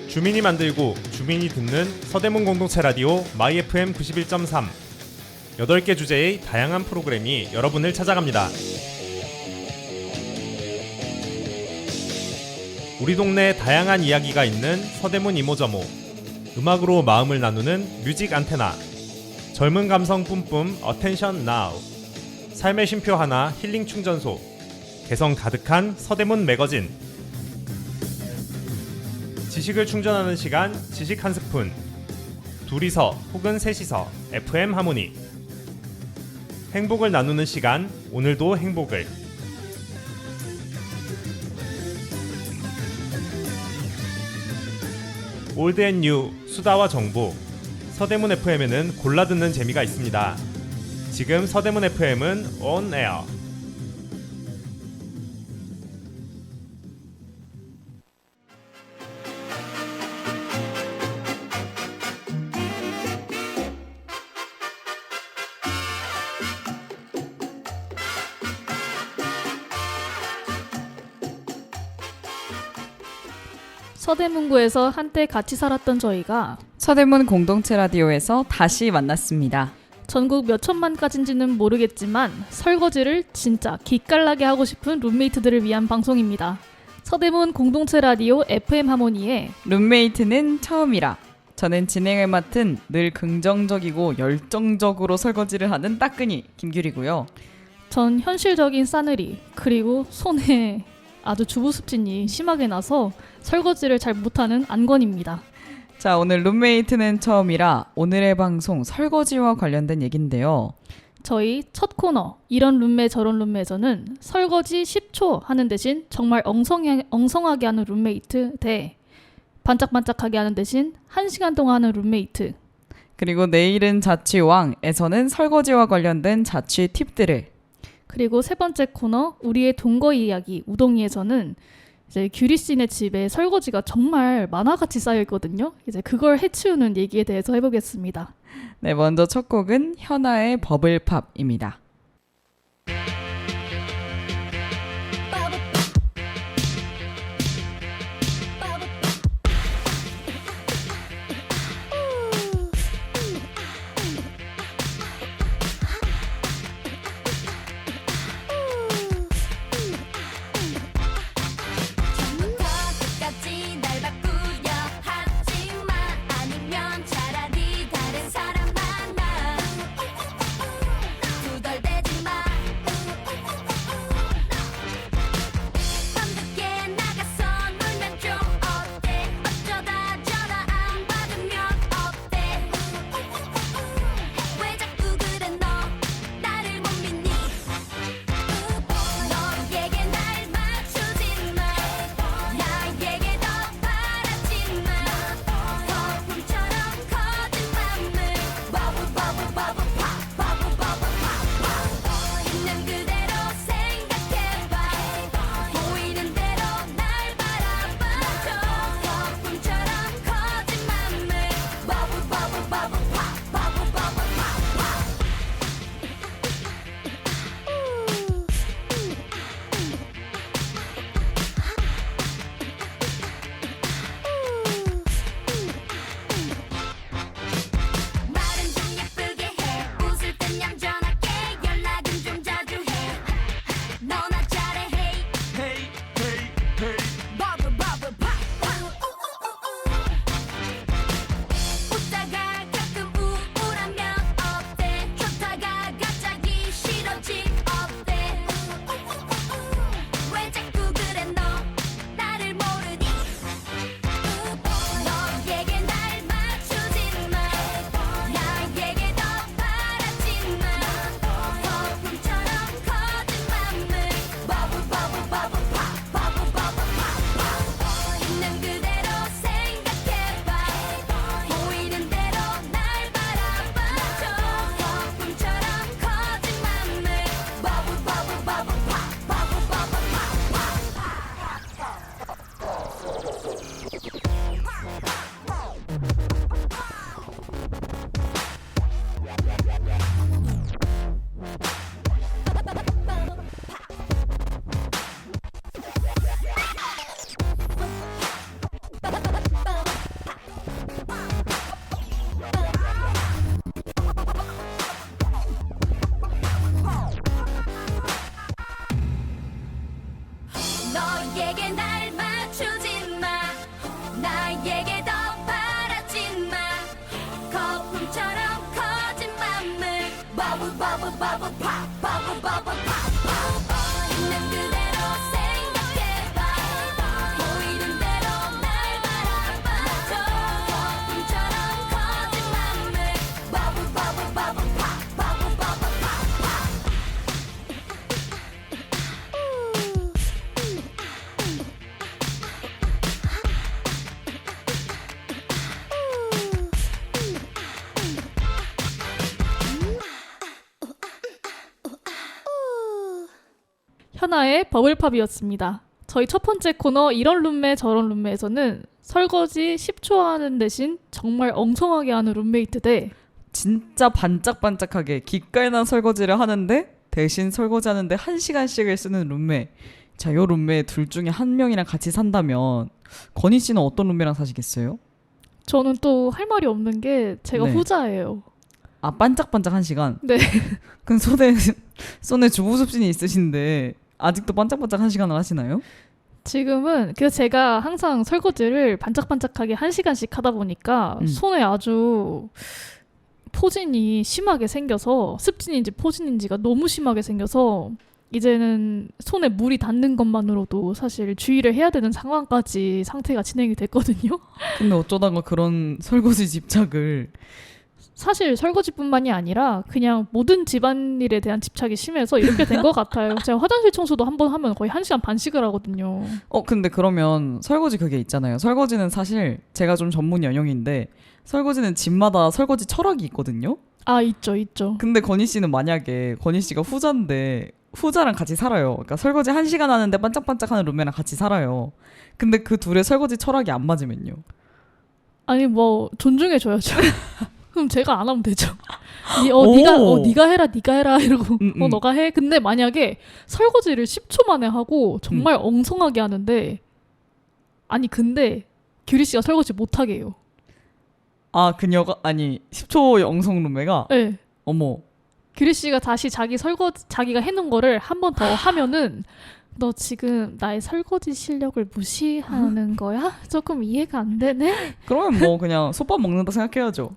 주민이 만들고 주민이 듣는 서대문 공동체 라디오 마이FM 91.3 8개 주제의 다양한 프로그램이 여러분을 찾아갑니다. 우리 동네 다양한 이야기가 있는 서대문 이모저모, 음악으로 마음을 나누는 뮤직 안테나, 젊은 감성 뿜뿜 어텐션 나우, 삶의 쉼표 하나 힐링 충전소, 개성 가득한 서대문 매거진, 지식을 충전하는 시간 지식 한 스푼, 둘이서 혹은 셋이서 FM 하모니, 행복을 나누는 시간 오늘도 행복을. 올드 앤 뉴 수다와 정보, 서대문 FM에는 골라 듣는 재미가 있습니다. 지금 서대문 FM은 on air. 서대문구에서 한때 같이 살았던 저희가 서대문 공동체 라디오에서 다시 만났습니다. 전국 몇 천만까지인지는 모르겠지만 설거지를 진짜 기깔나게 하고 싶은 룸메이트들을 위한 방송입니다. 서대문 공동체 라디오 FM 하모니의 룸메이트는 처음이라. 저는 진행을 맡은 늘 긍정적이고 열정적으로 설거지를 하는 따끈이 김규리고요. 전 현실적인 싸늘이, 그리고 손에 아주 주부습진이 심하게 나서 설거지를 잘 못하는 안건입니다. 자, 오늘 룸메이트는 처음이라 오늘의 방송 설거지와 관련된 얘긴데요. 저희 첫 코너 이런 룸메 저런 룸메에서는 설거지 10초 하는 대신 정말 엉성하게 하는 룸메이트 대 반짝반짝하게 하는 대신 1시간 동안 하는 룸메이트, 그리고 내일은 자취왕에서는 설거지와 관련된 자취 팁들을, 그리고 세 번째 코너 우리의 동거 이야기 우동이에서는 이제 규리 씨네 집에 설거지가 정말 만화같이 쌓여 있거든요. 이제 그걸 해치우는 얘기에 대해서 해보겠습니다. 네, 먼저 첫 곡은 현아의 버블팝입니다. 있는 그대로 생각해봐 보이는 대로 날 바라봐줘 꿈처럼 커진 맘을 버블 버블 버블 팝 버블 버블 팝팝 현아의 버블팝이었습니다. 저희 첫 번째 코너 이런 룸메 저런 룸메에서는 설거지 10초 하는 대신 정말 엉성하게 하는 룸메이트 대 진짜 반짝반짝하게 기깔난 설거지를 하는데 대신 설거지하는데 1시간씩을 쓰는 룸메. 자, 요 룸메 둘 중에 한 명이랑 같이 산다면 건희 씨는 어떤 룸메랑 사시겠어요? 저는 또 할 말이 없는 게 제가 네. 후자예요. 아, 반짝반짝 1시간? 네. 그럼 손에 주부습진이 있으신데 아직도 반짝반짝 1시간을 하시나요? 지금은 그래서 제가 항상 설거지를 반짝반짝하게 1시간씩 하다 보니까 손에 아주 포진이 심하게 생겨서 습진인지 포진인지가 너무 심하게 생겨서 이제는 손에 물이 닿는 것만으로도 사실 주의를 해야 되는 상황까지 상태가 진행이 됐거든요. 근데 어쩌다가 그런 설거지 집착을 사실 설거지뿐만이 아니라 그냥 모든 집안일에 대한 집착이 심해서 이렇게 된 것 같아요. 제가 화장실 청소도 한 번 하면 거의 1시간 반씩을 하거든요. 근데 그러면 설거지 그게 있잖아요. 설거지는 사실 제가 좀 전문 영역인데 설거지는 집마다 설거지 철학이 있거든요. 아, 있죠, 있죠. 근데 건희 씨는 만약에 건희 씨가 후자인데 후자랑 같이 살아요. 그러니까 설거지 1시간 하는데 반짝반짝하는 룸메랑 같이 살아요. 근데 그 둘의 설거지 철학이 안 맞으면요. 아니 뭐 존중해줘야죠. 그럼 제가 안 하면 되죠. 오. 네가 해라 이러고 너가 해. 근데 만약에 설거지를 10초 만에 하고 정말 엉성하게 하는데 아니 근데 규리 씨가 설거지 못하게 해요. 아, 그녀가 아니 10초 영성 룸메가 네. 어머. 규리 씨가 다시 자기가 해놓은 거를 한 번 더 하면은 너 지금 나의 설거지 실력을 무시하는 거야? 조금 이해가 안 되네. 그러면 뭐 그냥 솥밥 먹는다 생각해야죠.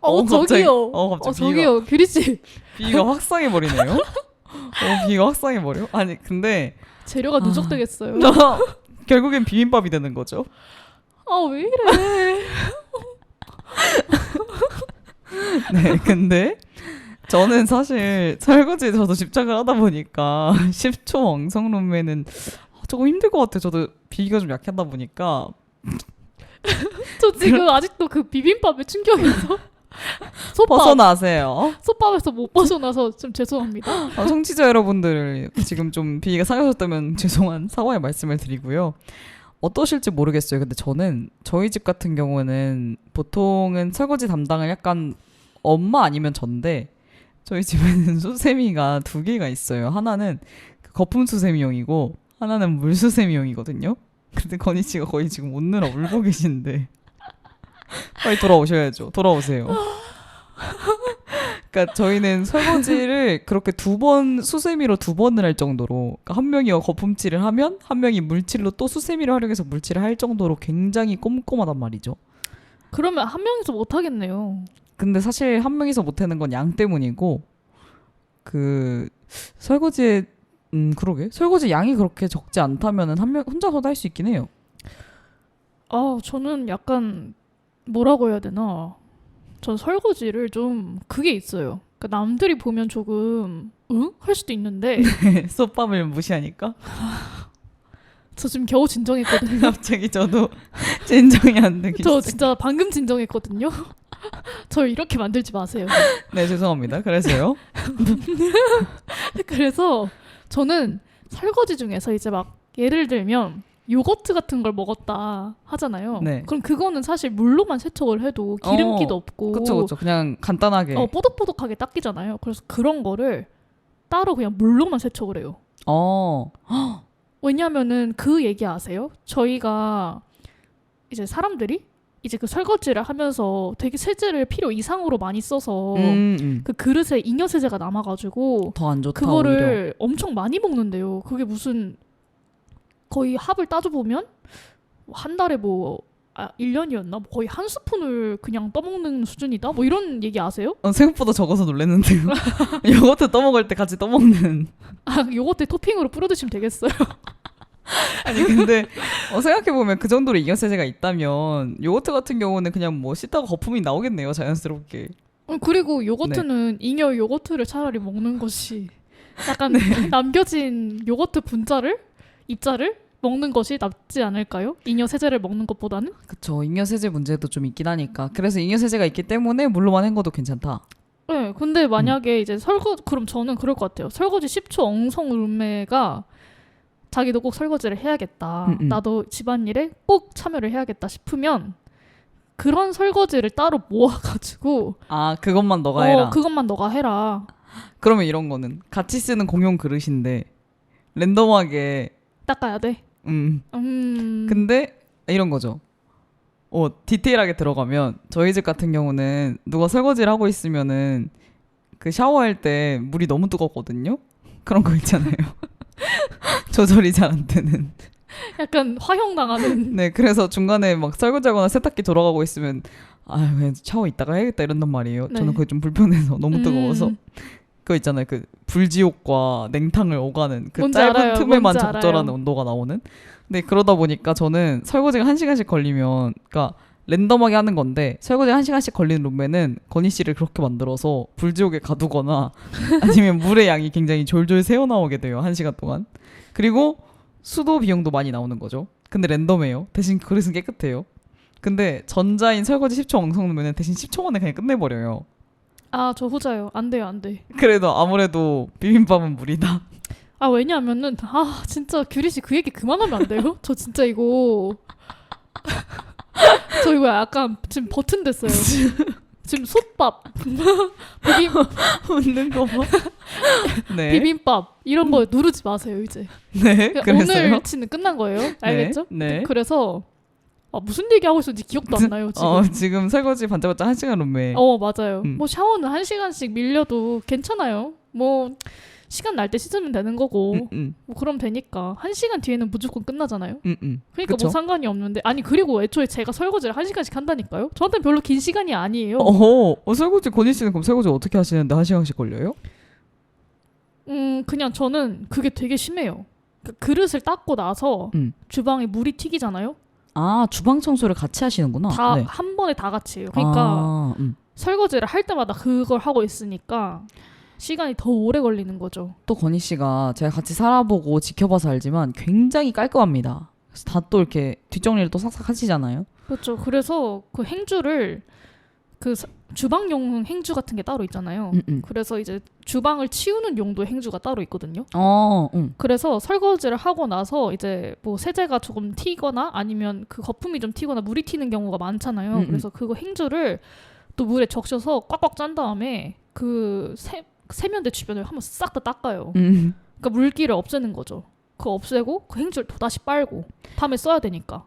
갑자기, 저기요. 갑자기 저기요, 규리 씨. 비위가 확상해 버리네요. 비위가 확상해 버려. 아니 근데 재료가 누적되겠어요. 결국엔 비빔밥이 되는 거죠. 아, 왜 이래? 네, 근데 저는 사실 설거지에 저도 집착을 하다 보니까 10초 엉성 룸메는 조금 힘들 것 같아요. 저도 비위가 좀 약하다 보니까. 저 지금 아직도 그 비빔밥에 충격해서 벗어나세요. 솥밥에서 못 벗어나서 좀 죄송합니다. 청취자 여러분들 지금 좀 비위가 상하셨다면 죄송한 사과의 말씀을 드리고요. 어떠실지 모르겠어요. 근데 저는 저희 집 같은 경우는 보통은 설거지 담당을 약간 엄마 아니면 전데 저희 집에는 수세미가 2개가 있어요. 하나는 거품 수세미용이고 하나는 물 수세미용이거든요. 근데 건희 씨가 거의 지금 웃느라 울고 계신데 빨리 돌아오셔야죠. 돌아오세요. 그러니까 저희는 설거지를 그렇게 2번 수세미로 2번을 할 정도로, 그러니까 한 명이 거품칠을 하면 한 명이 물칠로 또 수세미를 활용해서 물칠을 할 정도로 굉장히 꼼꼼하단 말이죠. 그러면 한 명이서 못 하겠네요. 근데 사실 한 명이서 못하는 건 양 때문이고, 그 설거지에 그러게 설거지 양이 그렇게 적지 않다면은 한 명 혼자서도 할 수 있긴 해요. 저는 약간 뭐라고 해야 되나? 전 설거지를 좀 그게 있어요. 그러니까 남들이 보면 조금 할 수도 있는데 솥밥을 무시하니까 저 지금 겨우 진정했거든요. 갑자기 저도 진정이 안 되기 저 시작. 진짜 방금 진정했거든요. 저 이렇게 만들지 마세요. 네, 죄송합니다. 그래서요. 그래서 저는 설거지 중에서 이제 막 예를 들면 요거트 같은 걸 먹었다 하잖아요. 네. 그럼 그거는 사실 물로만 세척을 해도 기름기도 없고 그쵸. 그냥 간단하게. 뽀득뽀득하게 닦이잖아요. 그래서 그런 거를 따로 그냥 물로만 세척을 해요. 왜냐면은 그 얘기 아세요? 저희가 이제 사람들이 이제 그 설거지를 하면서 되게 세제를 필요 이상으로 많이 써서 그 그릇에 잉여 세제가 남아가지고 더 안 좋다. 그거를 오히려. 엄청 많이 먹는데요. 그게 무슨 거의 합을 따져보면 한 달에 뭐 1년이었나? 거의 한 스푼을 그냥 떠먹는 수준이다? 뭐 이런 얘기 아세요? 생각보다 적어서 놀랐는데요. 요거트 떠먹을 때 같이 떠먹는. 요거트 토핑으로 뿌려 드시면 되겠어요. 아니 근데 생각해보면 그 정도로 잉여세제가 있다면 요거트 같은 경우는 그냥 뭐 씻다가 거품이 나오겠네요, 자연스럽게. 그리고 요거트는 잉여 요거트를 차라리 먹는 것이 약간 남겨진 요거트 입자를 먹는 것이 낫지 않을까요? 잉여 세제를 먹는 것보다는? 그쵸, 잉여세제 문제도 좀 있긴 하니까. 그래서 잉여세제가 있기 때문에 물로만 헹궈도 괜찮다. 네, 근데 만약에 이제 그럼 저는 그럴 것 같아요. 설거지 10초 엉성 룸메가 자기도 꼭 설거지를 해야겠다. 나도 집안일에 꼭 참여를 해야겠다 싶으면 그런 설거지를 따로 모아가지고 그것만 너가 해라. 그것만 너가 해라. 그러면 이런 거는 같이 쓰는 공용 그릇인데 랜덤하게 닦아야 돼. 근데 이런 거죠. 디테일하게 들어가면 저희 집 같은 경우는 누가 설거지를 하고 있으면은 그 샤워할 때 물이 너무 뜨겁거든요. 그런 거 있잖아요. 조절이 잘 안 되는. 약간 화형당하는. 네, 그래서 중간에 막 설거지하거나 세탁기 돌아가고 있으면 그냥 샤워 이따가 해야겠다 이런단 말이에요. 네. 저는 그게 좀 불편해서 너무 뜨거워서. 그거 있잖아요. 그 불지옥과 냉탕을 오가는 그 뭔지 짧은 알아요. 틈에만 뭔지 적절한 알아요. 온도가 나오는. 근데 그러다 보니까 저는 설거지가 1시간씩 걸리면, 그러니까 랜덤하게 하는 건데 설거지 1시간씩 걸리는 룸메는 건희 씨를 그렇게 만들어서 불지옥에 가두거나 아니면 물의 양이 굉장히 졸졸 새어나오게 돼요. 1시간 동안. 그리고 수도 비용도 많이 나오는 거죠. 근데 랜덤해요. 대신 그릇은 깨끗해요. 근데 전자인 설거지 10초 엉성 룸메는 대신 10초 만에 그냥 끝내버려요. 저 후자요. 안 돼요, 안 돼. 그래도 아무래도 비빔밥은 물이다. 왜냐하면은 진짜 규리 씨 그 얘기 그만하면 안 돼요? 저 진짜 이거 저 이거 약간 지금 버튼 됐어요. 지금 솥밥, 웃는 거 봐. 네. 비빔밥 이런 거 누르지 마세요 이제. 네. 그래서요. 오늘치는 끝난 거예요. 알겠죠? 네. 그래서 무슨 얘기 하고 있었는지 기억도 안 나요 지금. 지금 설거지 반짝반짝 1시간 룸메. 맞아요. 뭐 샤워는 1시간씩 밀려도 괜찮아요. 뭐 시간 날 때 씻으면 되는 거고 뭐 그럼 되니까 1시간 뒤에는 무조건 끝나잖아요. 그러니까 그쵸? 뭐 상관이 없는데 그리고 애초에 제가 설거지를 1시간씩 한다니까요. 저한테는 별로 긴 시간이 아니에요. 설거지 권희 씨는 그럼 설거지 어떻게 하시는데 1시간씩 걸려요? 그냥 저는 그게 되게 심해요. 그릇을 닦고 나서 주방에 물이 튀기잖아요. 주방 청소를 같이 하시는구나. 다 네. 한 번에 다 같이 해요. 그러니까 설거지를 할 때마다 그걸 하고 있으니까 시간이 더 오래 걸리는 거죠. 또 건희 씨가 제가 같이 살아보고 지켜봐서 알지만 굉장히 깔끔합니다. 그래서 다 또 이렇게 뒷정리를 또 싹싹 하시잖아요. 그렇죠. 그래서 그 행주를 주방용 행주 같은 게 따로 있잖아요. 그래서 이제 주방을 치우는 용도의 행주가 따로 있거든요. 그래서 설거지를 하고 나서 이제 뭐 세제가 조금 튀거나 아니면 그 거품이 좀 튀거나 물이 튀는 경우가 많잖아요. 그래서 그거 행주를 또 물에 적셔서 꽉꽉 짠 다음에 그 세면대 주변을 한번 싹 다 닦아요. 그러니까 물기를 없애는 거죠. 그거 없애고 그 행주를 또다시 빨고 다음에 써야 되니까.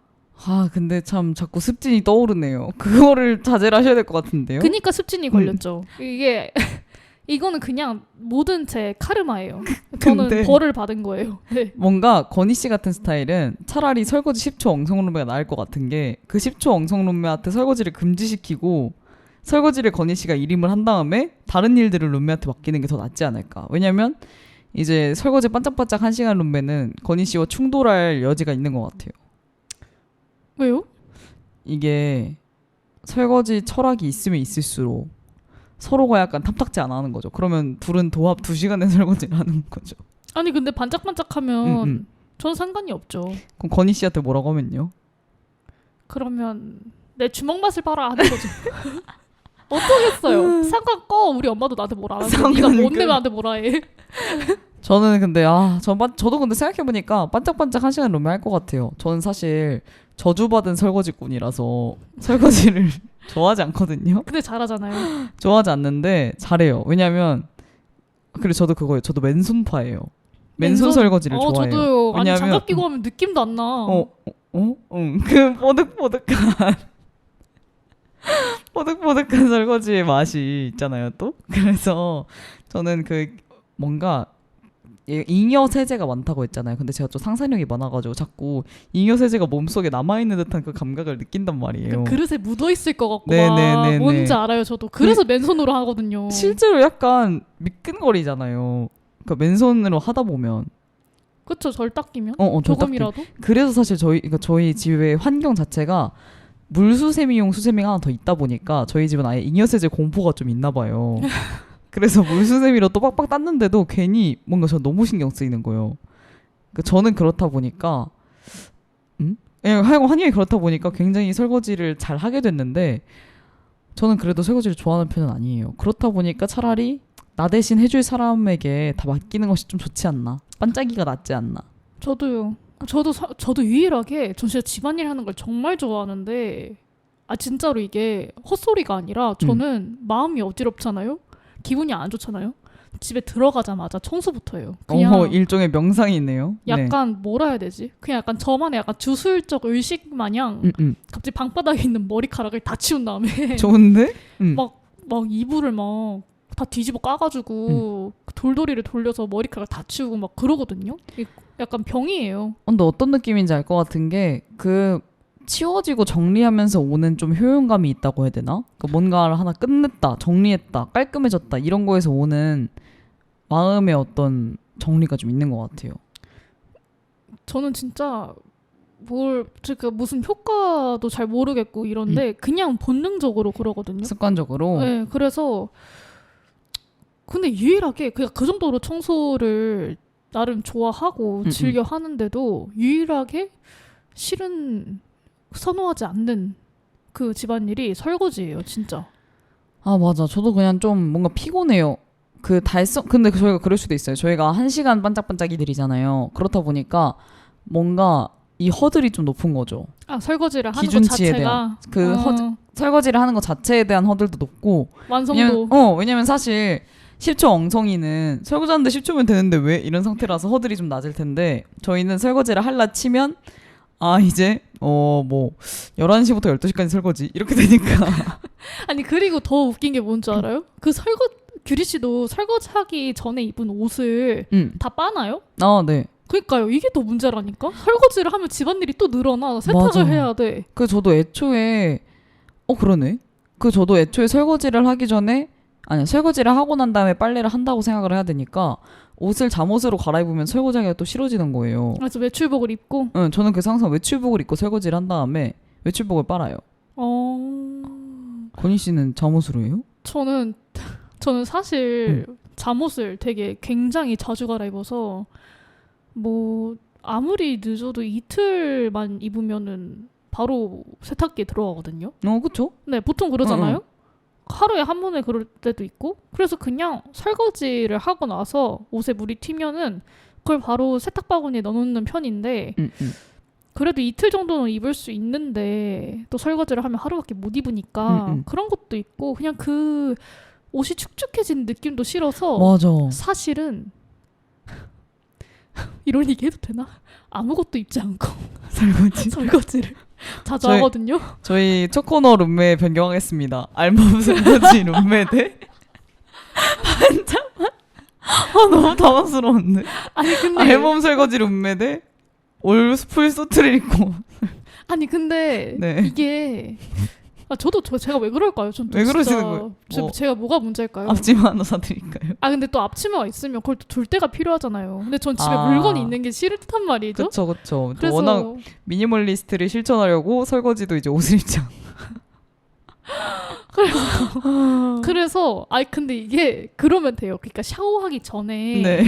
근데 참 자꾸 습진이 떠오르네요. 그거를 자제를 하셔야 될 것 같은데요. 그니까 습진이 걸렸죠. 이거는 그냥 모든 제 카르마예요. 저는 근데 벌을 받은 거예요. 네. 뭔가 건희 씨 같은 스타일은 차라리 설거지 10초 엉성 룸메가 나을 것 같은 게, 그 10초 엉성 룸메한테 설거지를 금지시키고 설거지를 건희 씨가 일임을 한 다음에 다른 일들을 룸메한테 맡기는 게 더 낫지 않을까. 왜냐면 이제 설거지 반짝반짝 1시간 룸메는 건희 씨와 충돌할 여지가 있는 것 같아요. 왜요? 이게 설거지 철학이 있으면 있을수록 서로가 약간 탐탁지 않아 하는 거죠. 그러면 둘은 도합 2시간의 설거지를 하는 거죠. 근데 반짝반짝하면 전 상관이 없죠. 그럼 건희 씨한테 뭐라고 하면요? 그러면 내 주먹 맛을 봐라 하는 거죠. 어쩌겠어요. 상관 꺼. 우리 엄마도 나한테 뭐라 안 하는데 네가 뭔데 나한테 뭐라 해. 저는 근데 저도 근데 생각해보니까 반짝반짝 1시간 룸메 할 것 같아요. 저는 사실 저주받은 설거지꾼이라서 설거지를 좋아하지 않거든요. 근데 잘하잖아요. 좋아하지 않는데 잘해요. 왜냐면 그리고 저도 그거예요. 저도 맨손파예요. 맨손 설거지를 좋아해요. 저도요. 왜냐면 장갑 끼고 하면 느낌도 안 나. 그 뽀득뽀득한 뽀득뽀득한 설거지의 맛이 있잖아요 또. 그래서 저는 그 뭔가 잉여 세제가 많다고 했잖아요. 근데 제가 좀 상상력이 많아가지고 자꾸 잉여 세제가 몸속에 남아있는 듯한 그 감각을 느낀단 말이에요. 그 그릇에 묻어 있을 것 같고 네네네네. 막 뭔지 알아요. 저도 그래서 맨손으로 하거든요. 실제로 약간 미끈거리잖아요. 그러니까 맨손으로 하다 보면 그쵸, 절 닦이면 절 닦이- 조금이라도. 그래서 사실 저희 집의 환경 자체가 물수세미용 수세미가 하나 더 있다 보니까 저희 집은 아예 잉여세제 공포가 좀 있나 봐요. 그래서 물수세미로 또 빡빡 땄는데도 괜히 뭔가 저 너무 신경 쓰이는 거예요. 그러니까 저는 그렇다 보니까 하여간 환경이 그렇다 보니까 굉장히 설거지를 잘 하게 됐는데 저는 그래도 설거지를 좋아하는 편은 아니에요. 그렇다 보니까 차라리 나 대신 해줄 사람에게 다 맡기는 것이 좀 좋지 않나. 반짝이가 낫지 않나. 저도요. 저도 유일하게 전 진짜 집안일 하는 걸 정말 좋아하는데 진짜로 이게 헛소리가 아니라 저는 마음이 어지럽잖아요. 기분이 안 좋잖아요. 집에 들어가자마자 청소부터 해요. 그냥 일종의 명상이 있네요. 약간 뭐라 해야 되지? 그냥 약간 저만의 약간 주술적 의식 마냥 갑자기 방바닥에 있는 머리카락을 다 치운 다음에 좋은데? 막 이불을 막 다 뒤집어 까가지고 돌돌이를 돌려서 머리카락 다 치우고 막 그러거든요. 이게 약간 병이에요. 근데 어떤 느낌인지 알 것 같은 게 그 치워지고 정리하면서 오는 좀 효용감이 있다고 해야 되나? 그러니까 뭔가를 하나 끝냈다, 정리했다, 깔끔해졌다 이런 거에서 오는 마음의 어떤 정리가 좀 있는 것 같아요. 저는 진짜 제가 무슨 효과도 잘 모르겠고 이런데 그냥 본능적으로 그러거든요. 습관적으로. 네, 그래서 근데 유일하게 그냥 그 정도로 청소를 나름 좋아하고 즐겨 하는데도 유일하게 실은 선호하지 않는 그 집안일이 설거지예요, 진짜. 아 맞아. 저도 그냥 좀 뭔가 피곤해요. 그 달성 근데 저희가 그럴 수도 있어요. 저희가 1시간 반짝반짝이들이잖아요. 그렇다 보니까 뭔가 이 허들이 좀 높은 거죠. 설거지를 하는 것 기준치에 자체가 대한 설거지를 하는 것 자체에 대한 허들도 높고 완성도. 왜냐면 사실 10초 엉성이는 설거지하는데 10초면 되는데 왜 이런 상태라서 허들이 좀 낮을 텐데 저희는 설거지를 할라 치면 이제 뭐 11시부터 12시까지 설거지 이렇게 되니까 아니 그리고 더 웃긴 게 뭔지 알아요? 규리 씨도 설거지하기 전에 입은 옷을 다 빠나요? 네. 그러니까요. 이게 더 문제라니까. 설거지를 하면 집안일이 또 늘어나. 세탁을 맞아. 해야 돼. 저도 애초에 그러네. 저도 애초에 설거지를 하기 전에 설거지를 하고 난 다음에 빨래를 한다고 생각을 해야 되니까 옷을 잠옷으로 갈아입으면 설거지하기가 또 싫어지는 거예요. 그래서 외출복을 입고. 저는 그래서 항상 외출복을 입고 설거지를 한 다음에 외출복을 빨아요. 건희 씨는 잠옷으로 해요? 저는 사실 잠옷을 되게 굉장히 자주 갈아입어서 뭐 아무리 늦어도 이틀만 입으면은 바로 세탁기에 들어가거든요. 그쵸? 네, 보통 그러잖아요. 하루에 한 번에 그럴 때도 있고. 그래서 그냥 설거지를 하고 나서 옷에 물이 튀면은 그걸 바로 세탁 바구니에 넣어놓는 편인데 그래도 이틀 정도는 입을 수 있는데 또 설거지를 하면 하루밖에 못 입으니까 그런 것도 있고 그냥 그 옷이 축축해진 느낌도 싫어서 맞아. 사실은 이런 얘기 해도 되나? 아무것도 입지 않고 설거지를 자주 하거든요. 저희 첫 코너 룸메 변경하겠습니다. 알몸 설거지 룸메 대 반짝만. 너무 당황스러운데. 아니 근데 알몸 설거지 룸메 대 올풀 소트를 입고. 아니 근데 네. 이게 제가 왜 그럴까요? 전 또 왜 진짜 그러시는 거예요? 제가 뭐가 문제일까요? 앞치마 하나 사드릴까요? 근데 또 앞치마가 있으면 그걸 또 둘 때가 필요하잖아요. 근데 전 집에 아. 물건이 있는 게 싫단 말이죠. 그쵸. 또 그래서 워낙 미니멀리스트를 실천하려고 설거지도 이제 옷을 입지 않고. 그래서 근데 이게 그러면 돼요. 그러니까 샤워하기 전에 네.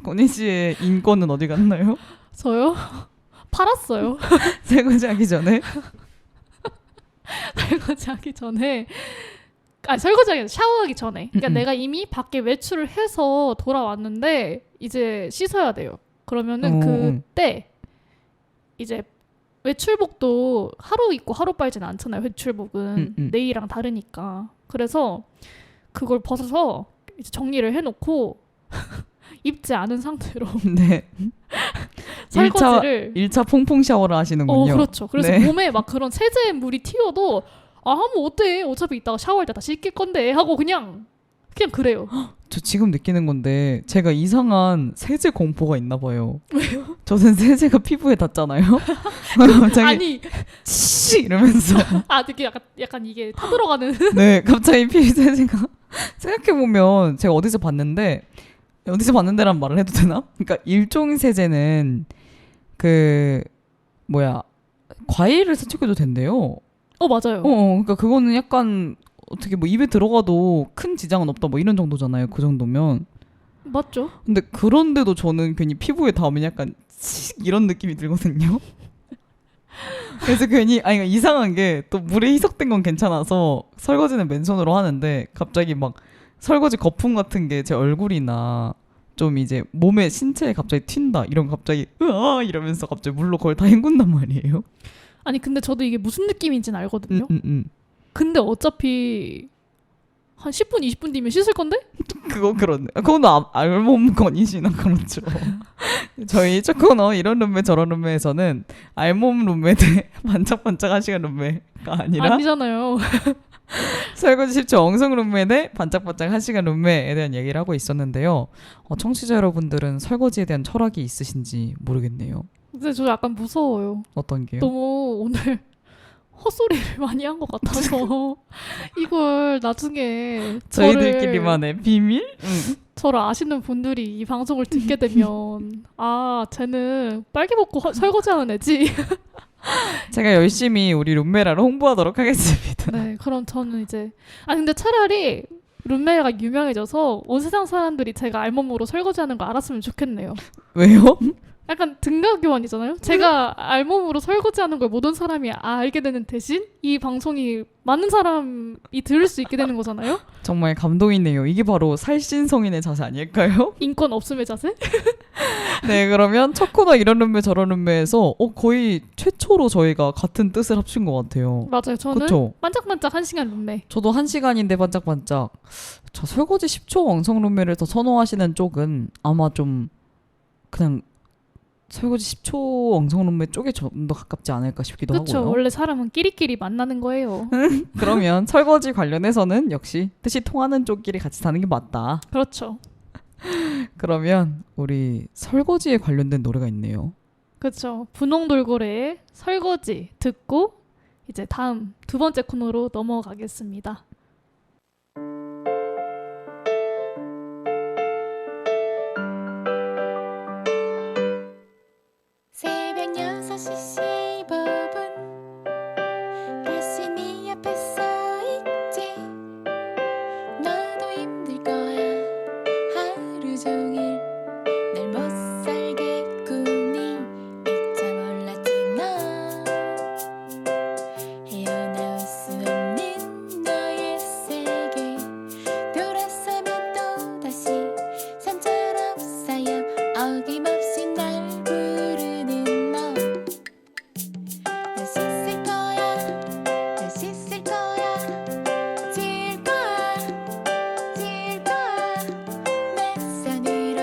건희 씨의 인권은 어디 갔나요? 저요? 팔았어요. 설거지하기 전에. 설거지하기 전에 설거지하기 전에 샤워하기 전에 그러니까 내가 이미 밖에 외출을 해서 돌아왔는데 이제 씻어야 돼요. 그러면은 그때 이제 외출복도 하루 입고 하루 빨지는 않잖아요. 외출복은 내일이랑 다르니까. 그래서 그걸 벗어서 이제 정리를 해놓고 입지 않은 상태로 네. 설거지를 1차 퐁퐁 샤워를 하시는군요. 그렇죠. 그래서 네. 몸에 막 그런 세제 물이 튀어도 뭐 어때? 어차피 이따가 샤워할 때 다 씻길 건데 하고 그냥 그냥 그래요. 저 지금 느끼는 건데 제가 이상한 세제 공포가 있나 봐요. 왜요? 저는 세제가 피부에 닿잖아요. 갑자기 아니, 치 이러면서 되게 약간 이게 타들어가는. 네 갑자기 피 세제가 생각해 보면 제가 어디서 봤는데란 말을 해도 되나? 그러니까 일종 세제는 그 뭐야 과일을 세척해도 된대요. 맞아요. 그러니까 그거는 약간 어떻게 뭐 입에 들어가도 큰 지장은 없다 뭐 이런 정도잖아요. 그 정도면. 맞죠? 근데 그런데도 저는 괜히 피부에 닿으면 약간 이런 느낌이 들거든요. 그래서 괜히 그러니까 이상한 게 또 물에 희석된 건 괜찮아서 설거지는 맨손으로 하는데 갑자기 막 설거지 거품 같은 게 제 얼굴이나 좀 이제 몸에 신체에 갑자기 튄다 이런 갑자기 으아 이러면서 갑자기 물로 그걸 다 헹군단 말이에요. 아니 근데 저도 이게 무슨 느낌인지는 알거든요. 음. 근데 어차피 한 10분, 20분 뒤면 씻을 건데? 그거 그렇네. 그건 알몸 건이시나 그렇죠. 저희 초코너 이런 룸메 저런 룸메에서는 알몸 룸메 대 반짝반짝한 시간 룸메가 아니라 아니잖아요. 설거지 10초 엉성 룸메 대 반짝반짝한 시간 룸메에 대한 얘기를 하고 있었는데요. 청취자 여러분들은 설거지에 대한 철학이 있으신지 모르겠네요. 근데 저 약간 무서워요. 어떤 게요? 너무 오늘 헛소리를 많이 한 것 같아서 이걸 나중에 저희들끼리만의 비밀? 저를 아시는 분들이 이 방송을 듣게 되면 쟤는 빨개 벗고 설거지하는 애지. 제가 열심히 우리 룸메라로 홍보하도록 하겠습니다. 네, 그럼 저는 이제 근데 차라리 룸메가 유명해져서 온 세상 사람들이 제가 알몸으로 설거지하는 거 알았으면 좋겠네요. 왜요? 약간 등가교환이잖아요. 제가 알몸으로 설거지하는 걸 모든 사람이 알게 되는 대신 이 방송이 많은 사람이 들을 수 있게 되는 거잖아요. 정말 감동이네요. 이게 바로 살신성인의 자세 아닐까요? 인권 없음의 자세? 네, 그러면 첫 코너 이런 룸메 저런 룸메에서 거의 최초로 저희가 같은 뜻을 합친 것 같아요. 맞아요. 저는 그쵸? 반짝반짝 1시간 룸메. 저도 1시간인데 반짝반짝. 저 설거지 10초 엉성 룸메를 더 선호하시는 쪽은 아마 좀 그냥 설거지 10초 엉성 룸메 쪽에 좀 더 가깝지 않을까 싶기도 그쵸. 하고요. 원래 사람은 끼리끼리 만나는 거예요. 그러면 설거지 관련해서는 역시 뜻이 통하는 쪽끼리 같이 사는 게 맞다. 그렇죠. 그러면 우리 설거지에 관련된 노래가 있네요. 그렇죠. 분홍돌고래의 설거지 듣고 이제 다음 두 번째 코너로 넘어가겠습니다. 새벽 6시 15분 다시 네 앞에 서 있지 너도 힘들 거야 하루 종일 날 못 살겠구니 이차 몰랐지 너 헤어나올 수 없는 너의 세계 돌아서면 또다시 산처럼 쌓여 어김없이 날 부르는 너 날 씻을 거야 날 씻을 거야 지울 거야 지울 거야 내 손으로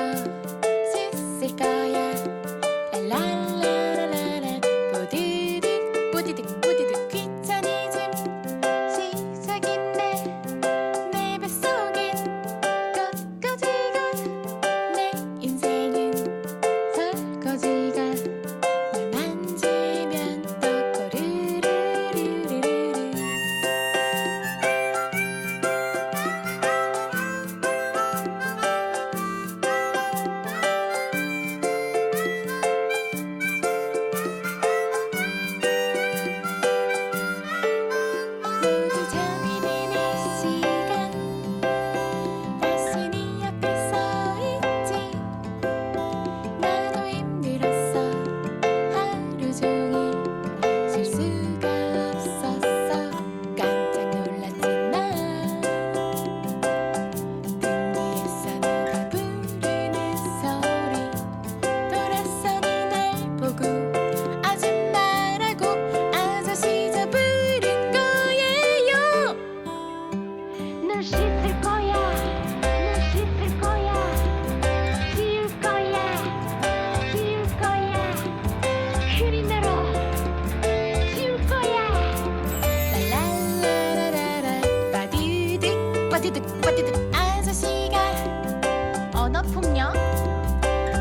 언어폭력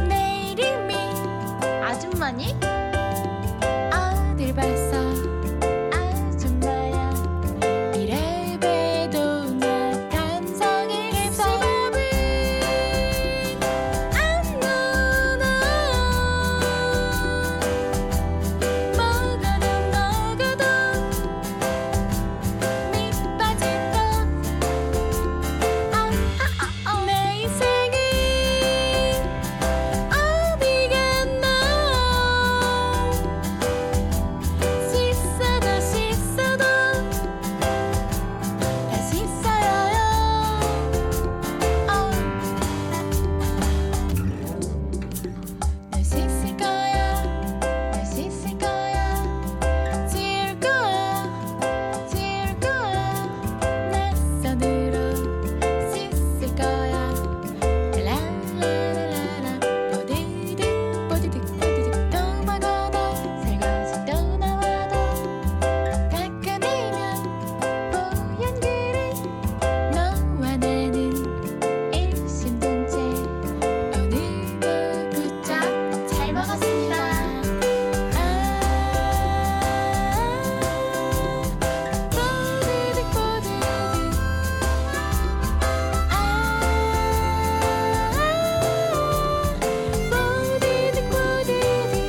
내 이름이 아줌마니? 어딜 봤어 아줌마야 이래봬도 나 감성이 깁스밥은 안 누나 먹어도 밑빠질 내 인생은 어디 갔나 씻어도 씻어도 다시 써요 날 씻을 거야 날 씻을 거야 지울 거야 지울 거야 낯선으로 씻을 거야 랄랄랄랄라 뽀디득 뽀디득 뽀디득 또 먹어도 설거지 또 나와도 닦아내면 뽀얀 그릇 너와 나는 일심동체 오늘도 부쩍 잘 먹었습니다 뽀디득 뽀디득 뽀디득 뽀디득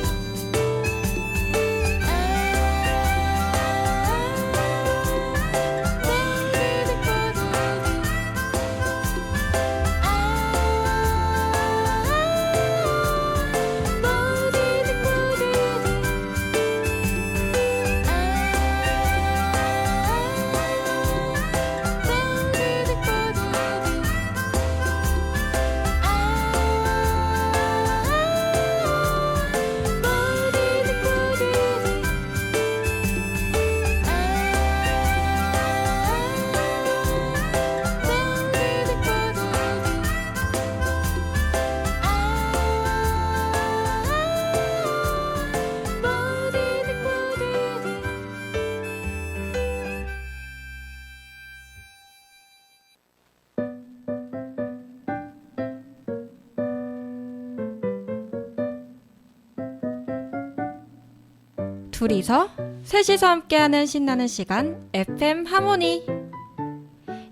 둘이서 셋이서 함께하는 신나는 시간 FM 하모니.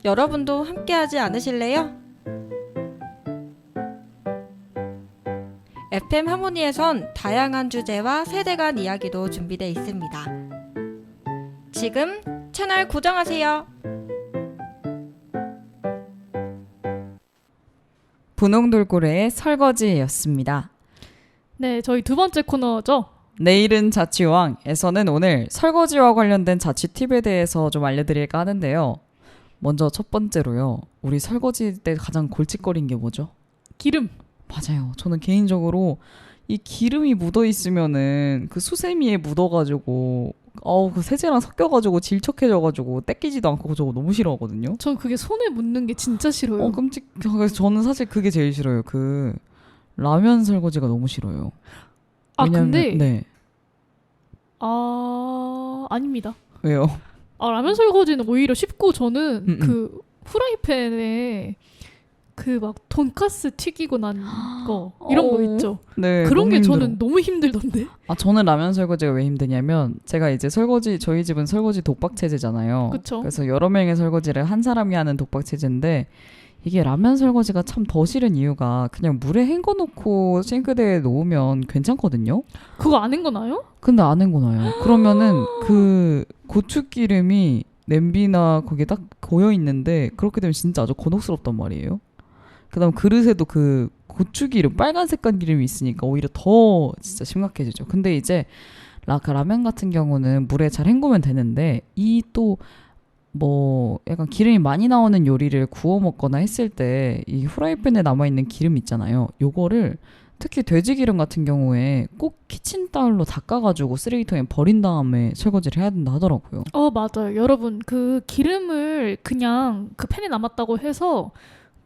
여러분도 함께하지 않으실래요? FM 하모니에선 다양한 주제와 세대 간 이야기도 준비되어 있습니다. 지금 채널 고정하세요. 분홍돌고래의 설거지였습니다. 네, 저희 두 번째 코너죠. 내일은 자취왕에서는 오늘 설거지와 관련된 자취 팁에 대해서 좀 알려드릴까 하는데요. 먼저 첫 번째로요. 우리 설거지 때 가장 골칫거리인 게 뭐죠? 기름. 맞아요. 저는 개인적으로 이 기름이 묻어 있으면은 그 수세미에 묻어가지고 그 세제랑 섞여가지고 질척해져가지고 떼끼지도 않고 저거 너무 싫어하거든요. 전 그게 손에 묻는 게 진짜 싫어요. 끔찍하게 저는 사실 그게 제일 싫어요. 그 라면 설거지가 너무 싫어요. 근데 네. 아닙니다. 왜요? 라면 설거지는 오히려 쉽고 저는 그 후라이팬에 그 막 돈가스 튀기고 난 거 이런 거 있죠. 네. 그런 게 힘들어. 저는 너무 힘들던데. 저는 라면 설거지가 왜 힘드냐면 제가 이제 저희 집은 설거지 독박 체제잖아요. 그쵸. 그래서 여러 명의 설거지를 한 사람이 하는 독박 체제인데 이게 라면 설거지가 참 더 싫은 이유가 그냥 물에 헹궈놓고 싱크대에 놓으면 괜찮거든요. 그거 안 헹궈놔요? 근데 안 헹궈놔요. 그러면은 그 고추기름이 냄비나 거기에 딱 고여 있는데 그렇게 되면 진짜 아주 곤혹스럽단 말이에요. 그다음 그릇에도 그 고추기름 빨간 색깔 기름이 있으니까 오히려 더 진짜 심각해지죠. 근데 이제 라면 같은 경우는 물에 잘 헹구면 되는데 이 또 뭐 약간 기름이 많이 나오는 요리를 구워 먹거나 했을 때 이 후라이팬에 남아있는 기름 있잖아요. 요거를 특히 돼지기름 같은 경우에 꼭 키친타올로 닦아가지고 쓰레기통에 버린 다음에 설거지를 해야 된다 하더라고요. 맞아요. 여러분 그 기름을 그냥 그 팬에 남았다고 해서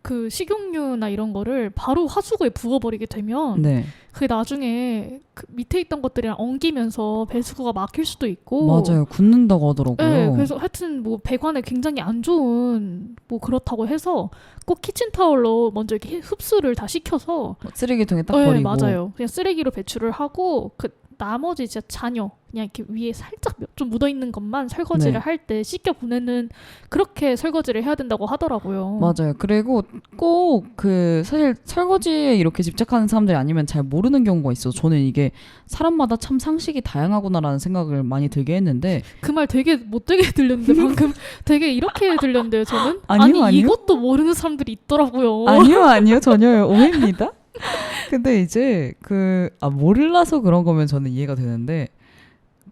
그 식용유나 이런 거를 바로 하수구에 부어버리게 되면 네. 그게 나중에 그 밑에 있던 것들이랑 엉기면서 배수구가 막힐 수도 있고 맞아요. 굳는다고 하더라고요. 네, 그래서 하여튼 뭐 배관에 굉장히 안 좋은 뭐 그렇다고 해서 꼭 키친타올로 먼저 이렇게 흡수를 다 시켜서 쓰레기통에 딱 네, 버리고. 맞아요. 그냥 쓰레기로 배출을 하고 그 나머지 진짜 잔여 그냥 이렇게 위에 살짝 좀 묻어 있는 것만 설거지를 네. 할 때 씻겨 보내는 그렇게 설거지를 해야 된다고 하더라고요. 맞아요. 그리고 꼭 그 사실 설거지에 이렇게 집착하는 사람들이 아니면 잘 모르는 경우가 있어. 저는 이게 사람마다 참 상식이 다양하구나라는 생각을 많이 들게 했는데 그 말 되게 못되게 들렸는데 방금 되게 이렇게 들렸는데요. 저는 아니요, 아니요. 이것도 모르는 사람들이 있더라고요. 아니요 전혀요. 오해입니다. 근데 이제 몰라서 그런 거면 저는 이해가 되는데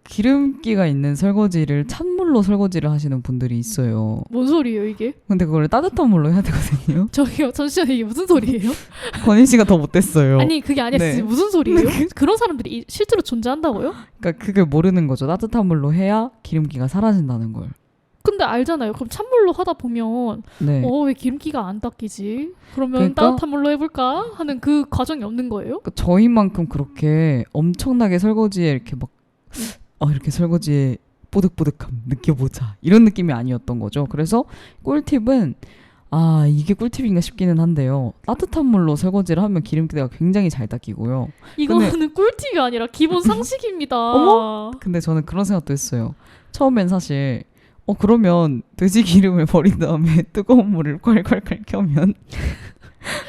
기름기가 있는 설거지를 찬물로 설거지를 하시는 분들이 있어요. 뭔 소리예요 이게? 근데 그걸 따뜻한 물로 해야 되거든요. 저기요 잠시만요 이게 무슨 소리예요? 권인 씨가 더 못됐어요. 아니 그게 아니라 네. 진짜 무슨 소리예요? 그런 사람들이 실제로 존재한다고요? 그러니까 그게 모르는 거죠. 따뜻한 물로 해야 기름기가 사라진다는 걸. 근데 알잖아요. 그럼 찬물로 하다 보면 네. 왜 기름기가 안 닦이지? 그러면 그러니까? 따뜻한 물로 해볼까? 하는 그 과정이 없는 거예요? 그러니까 저희만큼 그렇게 엄청나게 설거지에 이렇게 막 이렇게 설거지에 뽀득뽀득함 느껴보자 이런 느낌이 아니었던 거죠. 그래서 꿀팁은 이게 꿀팁인가 싶기는 한데요. 따뜻한 물로 설거지를 하면 기름기가 굉장히 잘 닦이고요. 이거는 꿀팁이 아니라 기본 상식입니다. 어머? 근데 저는 그런 생각도 했어요. 처음엔 사실 그러면 돼지 기름을 버린 다음에 뜨거운 물을 콸콸콸 켜면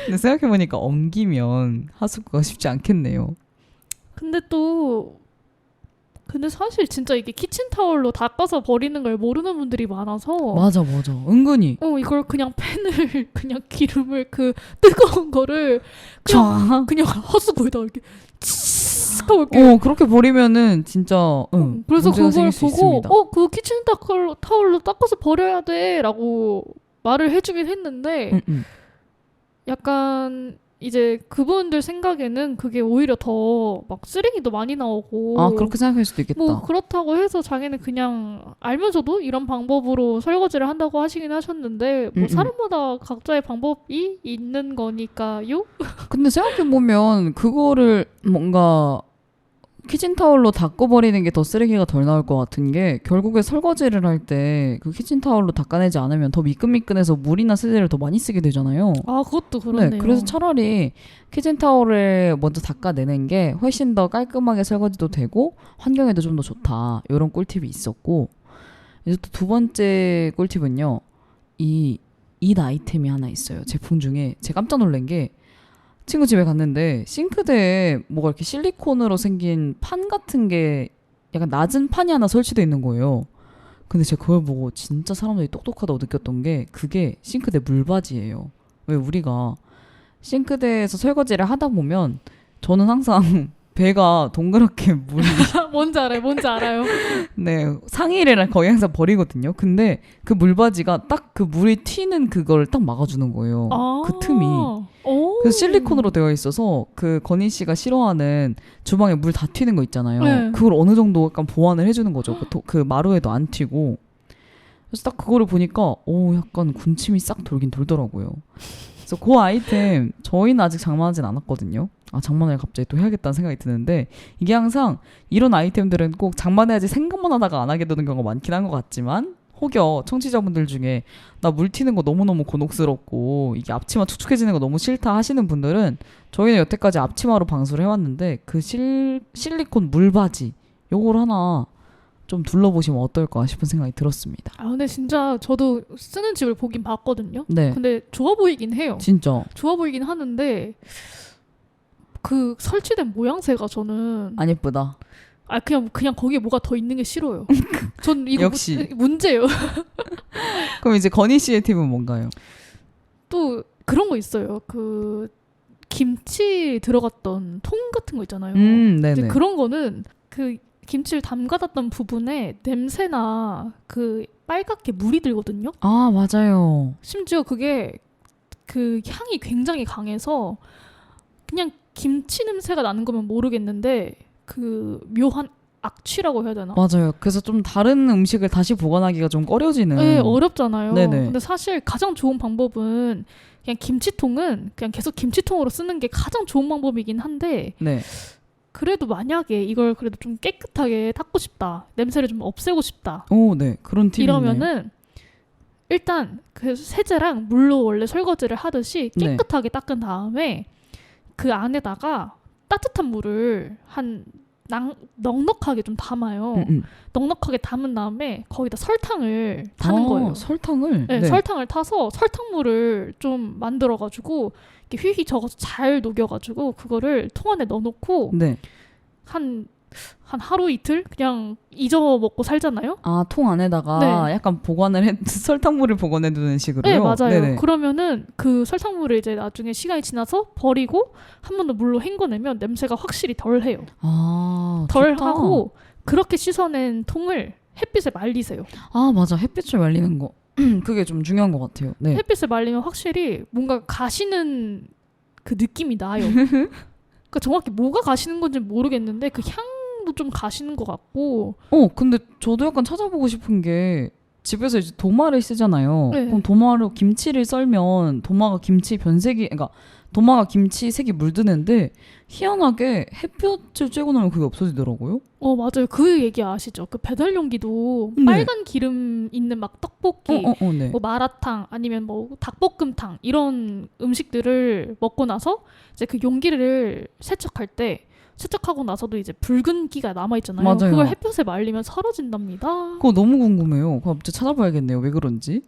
근데 생각해보니까 엉기면 하수구가 쉽지 않겠네요. 근데 사실 진짜 이게 키친타올로 닦아서 버리는 걸 모르는 분들이 많아서 맞아 은근히 이걸 그냥 팬을 그냥 기름을 그 뜨거운 거를 그냥 하수구에다 이렇게 치익 하고 이렇게 그렇게 버리면은 진짜 그래서 문제가 그걸 생길 수 보고 있습니다. 그 키친타올로 닦아서 버려야 돼라고 말을 해주긴 했는데 약간 이제 그분들 생각에는 그게 오히려 더 막 쓰레기도 많이 나오고 그렇게 생각할 수도 있겠다. 뭐 그렇다고 해서 자기는 그냥 알면서도 이런 방법으로 설거지를 한다고 하시긴 하셨는데 뭐 사람마다 각자의 방법이 있는 거니까요. 근데 생각해보면 그거를 뭔가 키친타올로 닦아버리는 게 더 쓰레기가 덜 나올 것 같은 게 결국에 설거지를 할 때 그 키친타올로 닦아내지 않으면 더 미끈미끈해서 물이나 세제를 더 많이 쓰게 되잖아요. 그것도 그렇네요. 네, 그래서 차라리 키친타올을 먼저 닦아내는 게 훨씬 더 깔끔하게 설거지도 되고 환경에도 좀 더 좋다. 이런 꿀팁이 있었고 이제 또 두 번째 꿀팁은요. 이 아이템이 하나 있어요. 제품 중에 제가 깜짝 놀란 게 친구 집에 갔는데 싱크대에 뭐가 이렇게 실리콘으로 생긴 판 같은 게 약간 낮은 판이 하나 설치되어 있는 거예요. 근데 제가 그걸 보고 진짜 사람들이 똑똑하다고 느꼈던 게 그게 싱크대 물받이예요. 왜 우리가 싱크대에서 설거지를 하다 보면 저는 항상 배가 동그랗게 물이 뭔지 알아요. 네, 상의를 거의 항상 버리거든요. 근데 그 물바지가 딱 그 물이 튀는 그걸 딱 막아주는 거예요. 그 틈이. 그래서 실리콘으로 되어 있어서 그 건희 씨가 싫어하는 주방에 물 다 튀는 거 있잖아요. 네. 그걸 어느 정도 약간 보완을 해주는 거죠. 그 마루에도 안 튀고. 그래서 딱 그거를 보니까 약간 군침이 싹 돌긴 돌더라고요. 그래서 그 아이템 저희는 아직 장만하진 않았거든요. 장만을 갑자기 또 해야겠다는 생각이 드는데 이게 항상 이런 아이템들은 꼭 장만해야지 생각만 하다가 안 하게 되는 경우가 많긴 한 것 같지만 혹여 청취자분들 중에 나 물 튀는 거 너무너무 곤혹스럽고 이게 앞치마 축축해지는 거 너무 싫다 하시는 분들은 저희는 여태까지 앞치마로 방수를 해왔는데 그 실리콘 물바지 요걸 하나 좀 둘러보시면 어떨까 싶은 생각이 들었습니다. 근데 진짜 저도 쓰는 집을 보긴 봤거든요. 네. 근데 좋아 보이긴 해요. 진짜 좋아 보이긴 하는데 그 설치된 모양새가 저는 안 예쁘다. 그냥 거기에 뭐가 더 있는 게 싫어요. 전 이거 역시. 문제예요. 그럼 이제 건희 씨의 팁은 뭔가요? 또 그런 거 있어요. 그 김치 들어갔던 통 같은 거 있잖아요. 네네. 이제 그런 거는 그 김치를 담가뒀던 부분에 냄새나 그 빨갛게 물이 들거든요. 맞아요. 심지어 그게 그 향이 굉장히 강해서 그냥 김치 냄새가 나는 거면 모르겠는데 그 묘한 악취라고 해야 되나? 맞아요. 그래서 좀 다른 음식을 다시 보관하기가 좀 꺼려지는. 네, 어렵잖아요. 네네. 근데 사실 가장 좋은 방법은 그냥 김치통은 그냥 계속 김치통으로 쓰는 게 가장 좋은 방법이긴 한데 네. 그래도 만약에 이걸 그래도 좀 깨끗하게 닦고 싶다. 냄새를 좀 없애고 싶다. 오, 네. 그런 팁이 있네요. 이러면은 일단 그 세제랑 물로 원래 설거지를 하듯이 네. 깨끗하게 닦은 다음에 그 안에다가 따뜻한 물을 넉넉하게 좀 담아요. 넉넉하게 담은 다음에 거기다 설탕을 타는 거예요. 설탕을? 네, 설탕을 타서 설탕물을 좀 만들어가지고 이렇게 휘휘 저어서 잘 녹여가지고 그거를 통 안에 넣어놓고 네. 한 하루 이틀 그냥 잊어 먹고 살잖아요. 아, 통 안에다가 네. 약간 설탕물을 보관해 두는 식으로요? 네, 맞아요. 네네. 그러면은 그 설탕물을 이제 나중에 시간이 지나서 버리고 한 번 더 물로 헹궈내면 냄새가 확실히 덜 해요. 아, 덜 좋다. 하고 그렇게 씻어낸 통을 햇빛에 말리세요. 아, 맞아. 햇빛을 말리는 거. 그게 좀 중요한 것 같아요. 네. 햇빛에 말리면 확실히 뭔가 가시는 그 느낌이 나요. 그러니까 정확히 뭐가 가시는 건지 모르겠는데 그 향도 좀 가시는 것 같고. 근데 저도 약간 찾아보고 싶은 게 집에서 이제 도마를 쓰잖아요. 네. 그럼 도마로 김치를 썰면 도마가 김치 변색이, 그러니까 도마가 김치 색이 물드는데 희한하게 햇볕을 쬐고 나면 그게 없어지더라고요. 맞아요. 그 얘기 아시죠? 그 배달 용기도 네. 빨간 기름 있는 막 떡볶이, 네. 뭐 마라탕 아니면 뭐 닭볶음탕 이런 음식들을 먹고 나서 이제 그 용기를 세척하고 나서도 이제 붉은기가 남아 있잖아요. 맞아요. 그걸 햇볕에 말리면 사라진답니다. 그거 너무 궁금해요. 그거 갑자기 찾아봐야겠네요. 왜 그런지.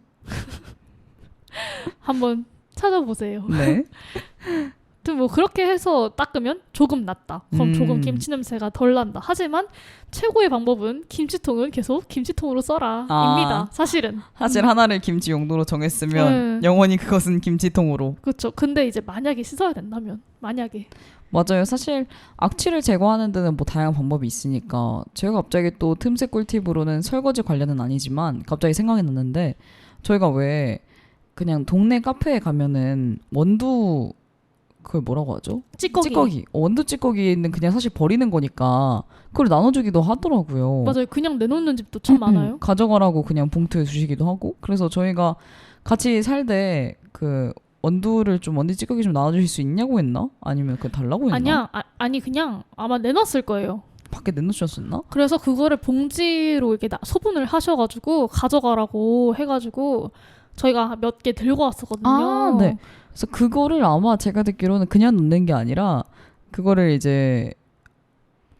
한번 찾아보세요. 네. 아무튼 뭐 그렇게 해서 닦으면 조금 낫다. 그럼 조금 김치 냄새가 덜 난다. 하지만 최고의 방법은 김치통은 계속 김치통으로 써라입니다. 사실은. 사실 하나를 김치 용도로 정했으면 영원히 그것은 김치통으로. 그렇죠. 근데 이제 만약에 씻어야 된다면 만약에 맞아요. 사실 악취를 제거하는 데는 뭐 다양한 방법이 있으니까 제가 갑자기 또 틈새 꿀팁으로는 설거지 관련은 아니지만 갑자기 생각이 났는데 저희가 왜 그냥 동네 카페에 가면은 원두 그걸 뭐라고 하죠? 찌꺼기. 원두 찌꺼기는 그냥 사실 버리는 거니까 그걸 나눠주기도 하더라고요. 맞아요. 그냥 내놓는 집도 참 많아요. 가져가라고 그냥 봉투에 주시기도 하고 그래서 저희가 같이 살 때 그 원두 찌꺼기 좀 나눠주실 수 있냐고 했나? 아니면 그 달라고 했나? 아니야. 아니 그냥 아마 내놨을 거예요. 밖에 내놓으셨었나? 그래서 그거를 봉지로 이렇게 소분을 하셔가지고 가져가라고 해가지고 저희가 몇 개 들고 왔었거든요. 아, 네. 그래서 그거를 아마 제가 듣기로는 그냥 넣는 게 아니라 그거를 이제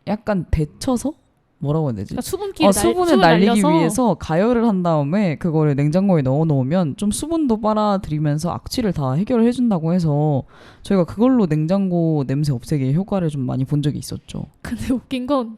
약간 데쳐서 뭐라고 해야 되지? 그러니까 수분을 날리기 위해서 가열을 한 다음에 그거를 냉장고에 넣어 놓으면 좀 수분도 빨아들이면서 악취를 다 해결을 해준다고 해서 저희가 그걸로 냉장고 냄새 없애기 효과를 좀 많이 본 적이 있었죠. 근데 웃긴 건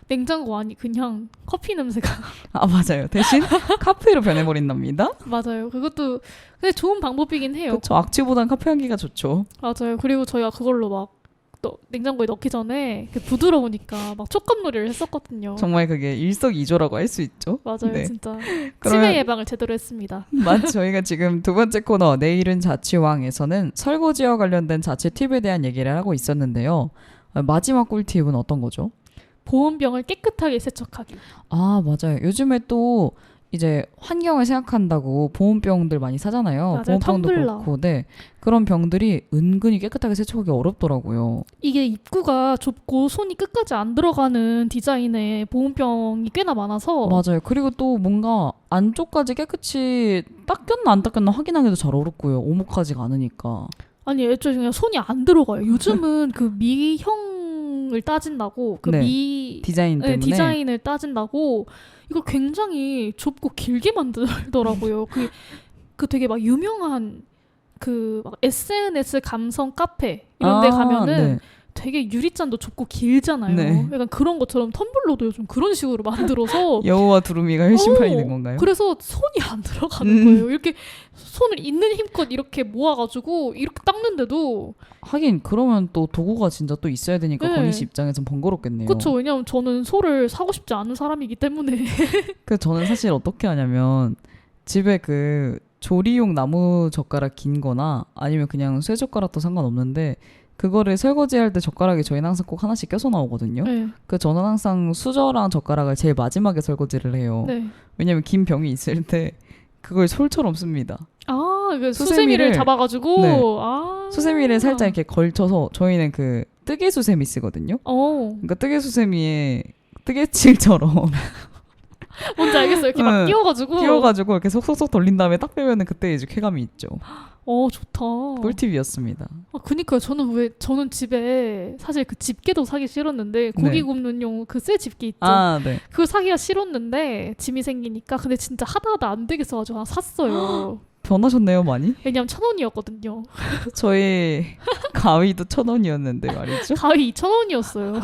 냉장고 안이 그냥 커피 냄새가 아, 맞아요. 대신 카페로 변해버린답니다. 맞아요. 그것도 근데 좋은 방법이긴 해요. 그렇죠. 악취보단 카페 향기가 좋죠. 맞아요. 그리고 저희가 그걸로 막 또 냉장고에 넣기 전에 부드러우니까 막 촉감놀이를 했었거든요. 정말 그게 일석이조라고 할 수 있죠. 맞아요. 네. 진짜 그러면- 치매 예방을 제대로 했습니다. 저희가 지금 두 번째 코너 내일은 자취왕에서는 설거지와 관련된 자취 팁에 대한 얘기를 하고 있었는데요. 마지막 꿀팁은 어떤 거죠? 보온병을 깨끗하게 세척하기. 아, 맞아요. 요즘에 또 이제 환경을 생각한다고 보온병들 많이 사잖아요. 맞아요. 보온병도 텀블러. 그렇고, 네. 그런 병들이 은근히 깨끗하게 세척하기 어렵더라고요. 이게 입구가 좁고 손이 끝까지 안 들어가는 디자인의 보온병이 꽤나 많아서 맞아요. 그리고 또 뭔가 안쪽까지 깨끗이 닦였나 안 닦였나 확인하기도 잘 어렵고요. 오목하지가 않으니까. 아니 애초에 그냥 손이 안 들어가요. 요즘은 그 미형을 따진다고 네. 디자인 때문에. 디자인을 따진다고 이걸 굉장히 좁고 길게 만들더라고요. 그 되게 막 유명한 그 막 SNS 감성 카페 이런 데 가면은 네. 되게 유리잔도 좁고 길잖아요. 네. 약간 그런 것처럼 텀블러도 요즘 그런 식으로 만들어서 여우와 두루미가 훨씬 팔리는 건가요? 그래서 손이 안 들어가는 거예요. 이렇게 손을 있는 힘껏 이렇게 모아가지고 이렇게 닦는데도 하긴 그러면 또 도구가 진짜 또 있어야 되니까 네. 건희 씨 입장에선 번거롭겠네요. 그렇죠. 왜냐하면 저는 소를 사고 싶지 않은 사람이기 때문에 그 저는 사실 어떻게 하냐면 집에 그 조리용 나무 젓가락 긴 거나 아니면 그냥 쇠젓가락도 상관없는데 그거를 설거지할 때 젓가락에 저희는 항상 꼭 하나씩 껴서 나오거든요. 네. 그 저는 항상 수저랑 젓가락을 제일 마지막에 설거지를 해요. 네. 왜냐면 긴 병이 있을 때 그걸 솔처럼 씁니다. 아, 그 수세미를 수세미를 잡아가지고. 네. 아. 수세미를 살짝 이렇게 걸쳐서 저희는 그 뜨개 수세미 쓰거든요. 그러니까 뜨개 수세미에 뜨개칠처럼 뭔지 알겠어요. 이렇게 막 응. 끼워가지고. 끼워가지고 이렇게 속속속 돌린 다음에 딱 빼면은 그때 이제 쾌감이 있죠. 좋다. 꿀팁이었습니다. 그니까요. 저는 집에 사실 그 집게도 사기 싫었는데 고기 네. 굽는용 그 쇠 집게 있죠. 아, 네. 그거 사기가 싫었는데 짐이 생기니까 근데 진짜 하다 안 되겠어가지고 하나 샀어요. 변하셨네요, 많이? 왜냐면 1,000원이었거든요. 저희 가위도 1,000원이었는데 말이죠. 가위 2,000원이었어요.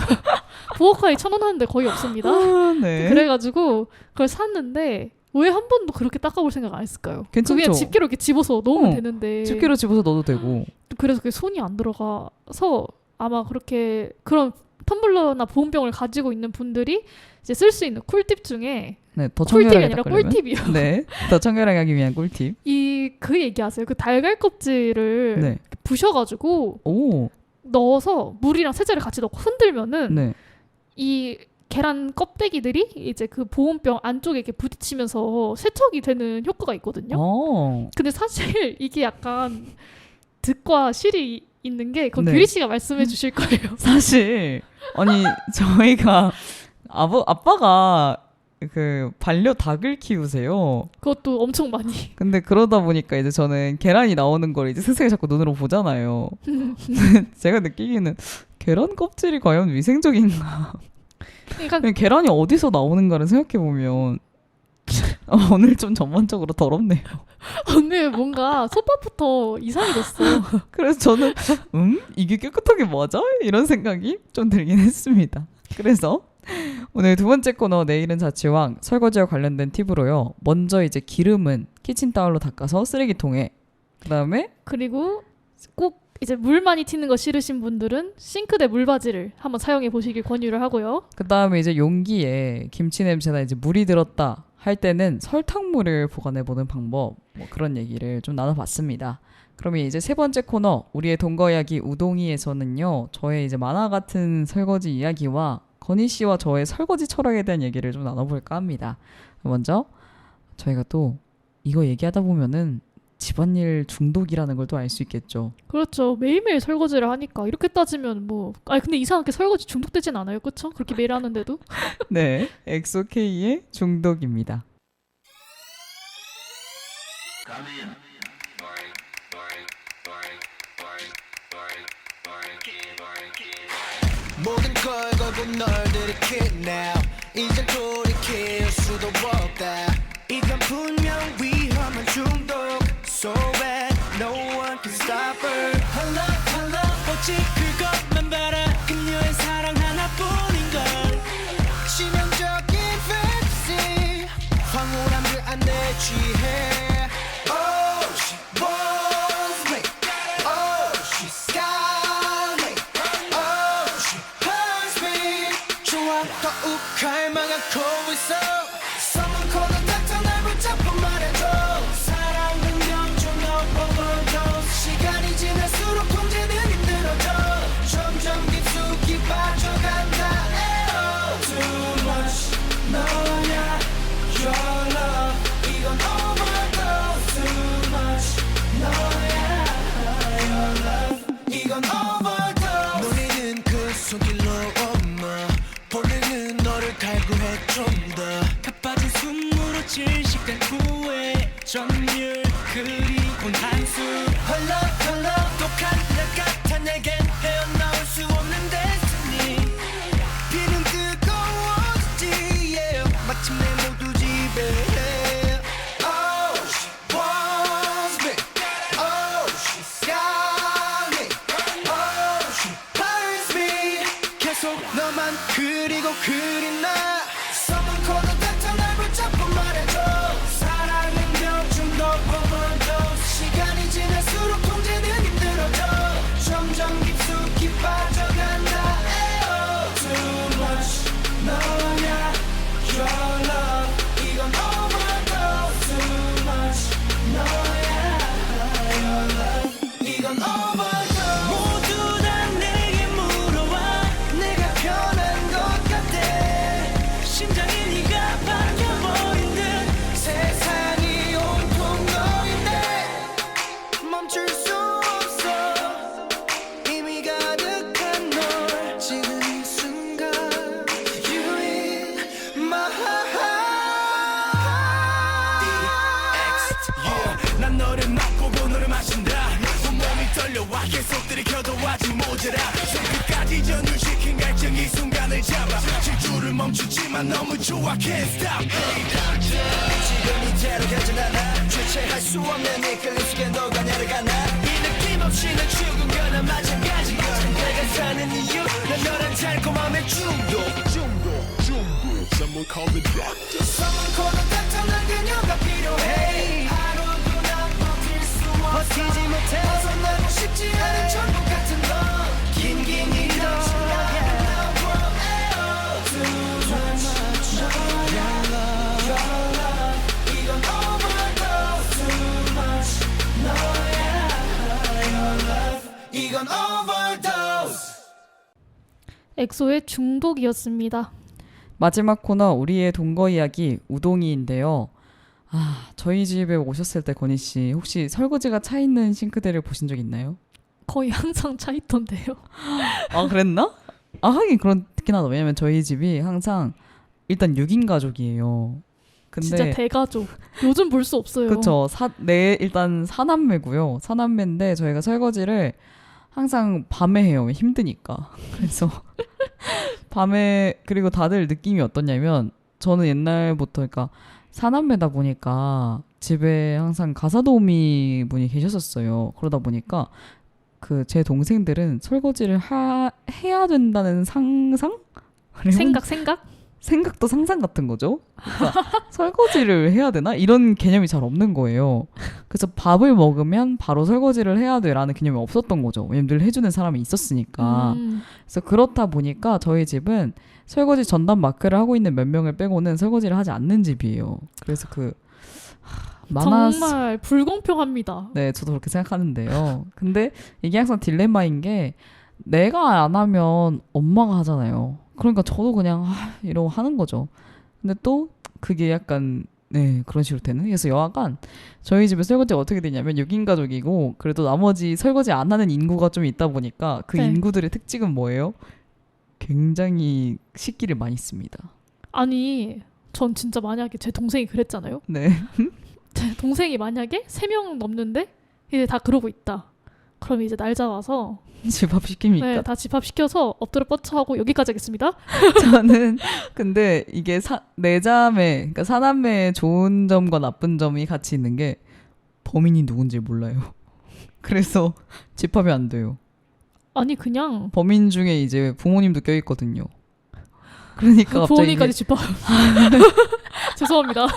부엌가위 1,000원 하는데 거의 없습니다. 아, 네. 그래가지고 그걸 샀는데 왜 한 번도 그렇게 닦아볼 생각 안 했을까요? 괜찮죠? 그냥 집게로 이렇게 집어서 넣으면 어, 되는데 집게로 집어서 넣어도 되고. 그래서 그게 손이 안 들어가서 아마 그렇게 그런 텀블러나 보온병을 가지고 있는 분들이 이제 쓸 수 있는 꿀팁 중에 네, 더 꿀팁이 청결하게 아니라 닦으려면. 꿀팁이요. 네, 더 청결하게 하기 위한 꿀팁. 그 얘기하세요. 그 달걀 껍질을 네. 부셔가지고 오, 넣어서 물이랑 세제를 같이 넣고 흔들면은 네. 이 계란 껍데기들이 이제 그 보온병 안쪽에 이렇게 부딪히면서 세척이 되는 효과가 있거든요. 근데 사실 이게 약간 득과 실이 있는 게 그건 네. 규리 씨가 말씀해 주실 거예요. 사실 아니 저희가 아빠가 그 반려 닭을 키우세요. 그것도 엄청 많이. 근데 그러다 보니까 이제 저는 계란이 나오는 걸 이제 스스로 자꾸 눈으로 보잖아요. 제가 느끼기에는 계란 껍질이 과연 위생적인가? 그러니까 계란이 어디서 나오는가를 생각해 보면 오늘 좀 전반적으로 더럽네요. 오늘 뭔가 솥밥부터 이상해졌어. 그래서 저는 이게 깨끗하게 맞아? 이런 생각이 좀 들긴 했습니다. 그래서 오늘 두 번째 코너 내일은 자취왕 설거지와 관련된 팁으로요. 먼저 이제 기름은 키친타올로 닦아서 쓰레기통에, 그다음에 그리고 꼭 이제 물 많이 튀는 거 싫으신 분들은 싱크대 물바지를 한번 사용해 보시길 권유를 하고요. 그다음에 이제 용기에 김치 냄새나 이제 물이 들었다 할 때는 설탕물을 보관해 보는 방법, 뭐 그런 얘기를 좀 나눠봤습니다. 그러면 이제 세 번째 코너 우리의 동거 이야기 우동이에서는요, 저의 이제 만화 같은 설거지 이야기와 건희 씨와 저의 설거지 철학에 대한 얘기를 좀 나눠볼까 합니다. 먼저 저희가 또 이거 얘기하다 보면은 집안일 중독이라는 걸 또 알 수 있겠죠. 그렇죠. 매일매일 설거지를 하니까 이렇게 따지면 뭐 근데 이상하게 설거지 중독되진 않아요. 그렇죠? 그렇게 매일 하는데도. 네, 엑소K의 중독입니다. 모든 걸 걸고 널 들이킬 now 이젠 돌이킬 수도 없다 이건 분명 위험한 중독 So bad no one can stop her 헐라 오직 그것만 바라 그녀의 사랑 하나뿐인걸 치명적인 fantasy 황홀함들 안에 취해 Oh she wants me Oh she's got me Oh she hurts me 좋아 더욱 갈망하고 있어 Someone call the doctor 날 붙잡고 말해줘 사랑은 명중 overdose 시간이 지날수록 통제는 힘들어져 점점 깊숙이 빠져간다 에어 Too much 너야 Your love 이건 overdose Too much 너야 Your love 이건 overdose 노래는 그 손길로 엄마 볼링은 너를 갈구해 좀더 가빠진 숨으로 질식된 후회 점률 그리고 한숨 헐라 독한 약 같아 내겐 헤어나올 수 없는 destiny 비는 뜨거워지지 yeah. 마침내 모두 지배해 Oh she wants me Oh she's got me Oh she hurts me 계속 너만 그리고 그리나 Someone call the doctor 날 붙잡고 말해줘 사랑은 병중독 overdose 시간이 지날수록 통제는 힘들어져 점점 깊숙이 빠져간다 에어 Too much 너야 Your love 이건 overdose Too much 너야 Your love 이건 overdose 모두 다 계속 들이켜도 아직 모자라 손끝까지 전율시킨 갈증 이 순간을 잡아 질주를 멈추지만 너무 좋아 Can't stop 지금 이대로 가진 않아 주체할 수 없는 이끌림 속에 너가 내려가나 이 느낌 없이는 죽은 거나 마찬가지야 내가 사는 이유 난 너란 달콤함의 중독 Someone call the doctor Someone call the doctor 난 그녀가 필요해 하루도 난 버틸 수 없어 버티지 못해 벗어나고 싶지 않은 천국 같은 너 긴긴 이런 시간이 Too much Your love 이건 overdose Too much 너야 Your love 이건 overdose 엑소의 중독이었습니다. 마지막 코너 우리의 동거 이야기 우동이인데요. 아, 저희 집에 오셨을 때 건희 씨 혹시 설거지가 차 있는 싱크대를 보신 적 있나요? 거의 항상 차 있던데요. 아, 그랬나? 아, 하긴 그렇긴 하다. 왜냐면 저희 집이 항상 일단 6인 가족이에요. 근데 진짜 대가족. 요즘 볼 수 없어요. 그쵸. 일단 사남매고요. 사남매인데 저희가 설거지를 항상 밤에 해요. 힘드니까. 그래서 밤에 그리고 다들 느낌이 어떠냐면 저는 옛날부터 그러니까 사남매다 보니까 집에 항상 가사도우미 분이 계셨었어요. 그러다 보니까 그 제 동생들은 설거지를 해야 된다는 상상? 생각? 생각도 상상 같은 거죠. 그러니까 설거지를 해야 되나? 이런 개념이 잘 없는 거예요. 그래서 밥을 먹으면 바로 설거지를 해야 돼라는 개념이 없었던 거죠. 왜냐면 늘 해주는 사람이 있었으니까. 그래서 그렇다 보니까 저희 집은 설거지 전담 마크를 하고 있는 몇 명을 빼고는 설거지를 하지 않는 집이에요. 그래서 정말 불공평합니다. 네, 저도 그렇게 생각하는데요. 근데 이게 항상 딜레마인 게 내가 안 하면 엄마가 하잖아요. 그러니까 저도 그냥 이러고 하는 거죠. 근데 또 그게 약간 그런 식으로 되는. 그래서 여하간 저희 집에 설거지가 어떻게 되냐면 6인 가족이고 그래도 나머지 설거지 안 하는 인구가 좀 있다 보니까 그 네. 인구들의 특징은 뭐예요? 굉장히 식기를 많이 씁니다. 아니 전 진짜 만약에 제 동생이 그랬잖아요. 네. 제 동생이 만약에 3명 넘는데 이제 다 그러고 있다. 그럼 이제 날 잡아서 집합시킵니까? 네, 다 집합시켜서 엎드려 뻗쳐하고 여기까지 하겠습니다. 저는 근데 이게 네 자매, 그러니까 사남매의 좋은 점과 나쁜 점이 같이 있는 게 범인이 누군지 몰라요. 그래서 집합이 안 돼요. 아니 그냥 범인 중에 이제 부모님도 껴있거든요. 그러니까 갑자기 부모님까지 집합. 죄송합니다.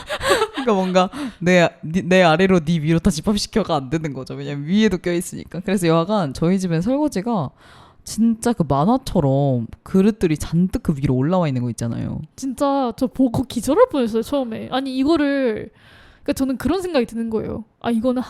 그러니까 뭔가 내 아래로 네 위로 다 집합시켜가 안 되는 거죠. 왜냐면 위에도 껴있으니까. 그래서 여하간 저희 집엔 설거지가 진짜 그 만화처럼 그릇들이 잔뜩 그 위로 올라와 있는 거 있잖아요. 진짜 저 보고 기절할 뻔했어요 처음에. 아니 이거를 그러니까 저는 그런 생각이 드는 거예요. 아 이거는